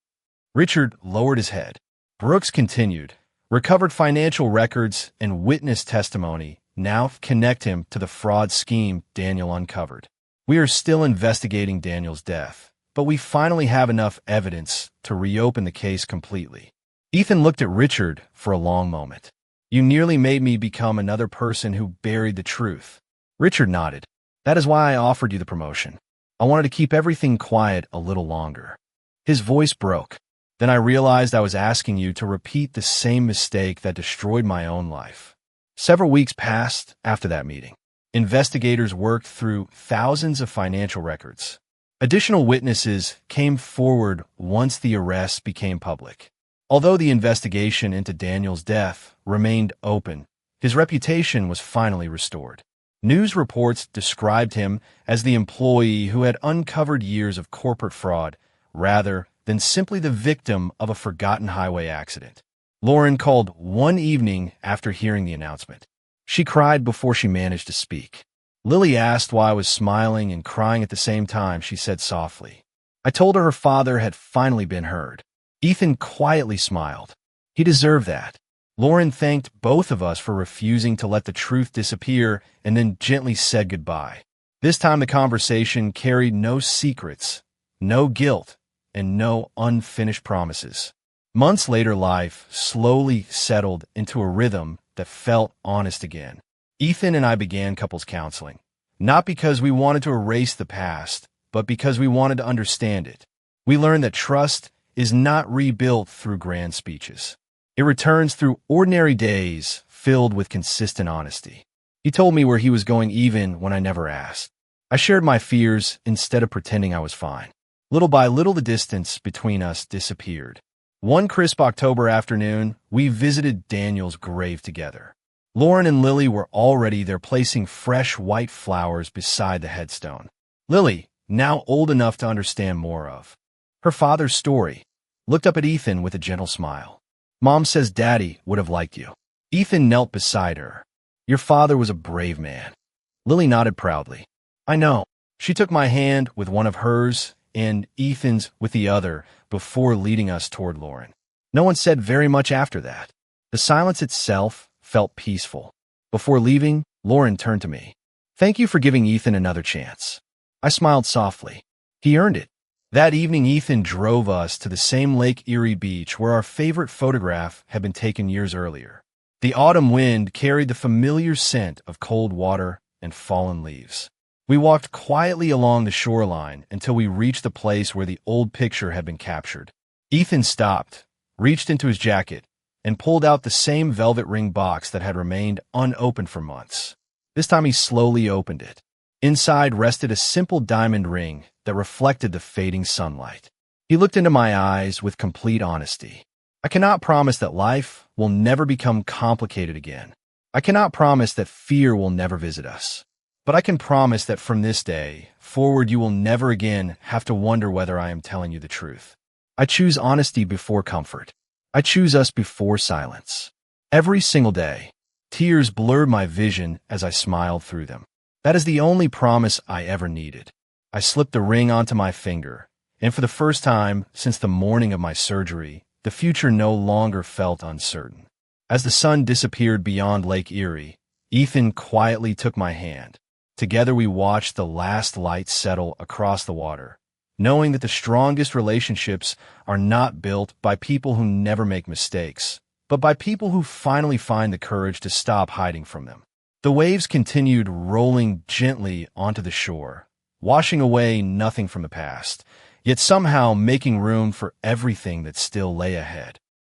Richard lowered his head. Brooks continued. Recovered financial records and witness testimony now connect him to the fraud scheme Daniel uncovered. We are still investigating Daniel's death, but we finally have enough evidence to reopen the case completely. Ethan looked at Richard for a long moment. You nearly made me become another person who buried the truth. Richard nodded. That is why I offered you the promotion. I wanted to keep everything quiet a little longer. His voice broke. Then I realized I was asking you to repeat the same mistake that destroyed my own life. Several weeks passed after that meeting. Investigators worked through thousands of financial records. Additional witnesses came forward once the arrests became public. Although the investigation into Daniel's death remained open, his reputation was finally restored. News reports described him as the employee who had uncovered years of corporate fraud, rather than simply the victim of a forgotten highway accident. Lauren called one evening after hearing the announcement. She cried before she managed to speak. Lily asked why I was smiling and crying at the same time. She said softly. I told her father had finally been heard. Ethan quietly smiled. He deserved that. Lauren thanked both of us for refusing to let the truth disappear and then gently said goodbye. This time the conversation carried no secrets, no guilt, and no unfinished promises. Months later, life slowly settled into a rhythm that felt honest again. Ethan and I began couples counseling, not because we wanted to erase the past, but because we wanted to understand it. We learned that trust is not rebuilt through grand speeches. It returns through ordinary days filled with consistent honesty. He told me where he was going even when I never asked. I shared my fears instead of pretending I was fine. Little by little, the distance between us disappeared. One crisp October afternoon, we visited Daniel's grave together. Lauren and Lily were already there placing fresh white flowers beside the headstone. Lily, now old enough to understand more of her father's story, looked up at Ethan with a gentle smile. Mom says Daddy would have liked you. Ethan knelt beside her. Your father was a brave man. Lily nodded proudly. I know. She took my hand with one of hers and Ethan's with the other before leading us toward Lauren. No one said very much after that. The silence itself felt peaceful. Before leaving, Lauren turned to me. Thank you for giving Ethan another chance. I smiled softly. He earned it. That evening, Ethan drove us to the same Lake Erie beach where our favorite photograph had been taken years earlier. The autumn wind carried the familiar scent of cold water and fallen leaves. We walked quietly along the shoreline until we reached the place where the old picture had been captured. Ethan stopped, reached into his jacket, and pulled out the same velvet ring box that had remained unopened for months. This time he slowly opened it. Inside rested a simple diamond ring that reflected the fading sunlight. He looked into my eyes with complete honesty. I cannot promise that life will never become complicated again. I cannot promise that fear will never visit us. But I can promise that from this day forward you will never again have to wonder whether I am telling you the truth. I choose honesty before comfort. I choose us before silence. Every single day, tears blurred my vision as I smiled through them. That is the only promise I ever needed. I slipped the ring onto my finger, and for the first time since the morning of my surgery, the future no longer felt uncertain. As the sun disappeared beyond Lake Erie, Ethan quietly took my hand. Together we watched the last light settle across the water, knowing that the strongest relationships are not built by people who never make mistakes, but by people who finally find the courage to stop hiding from them. The waves continued rolling gently onto the shore, washing away nothing from the past, yet somehow making room for everything that still lay ahead.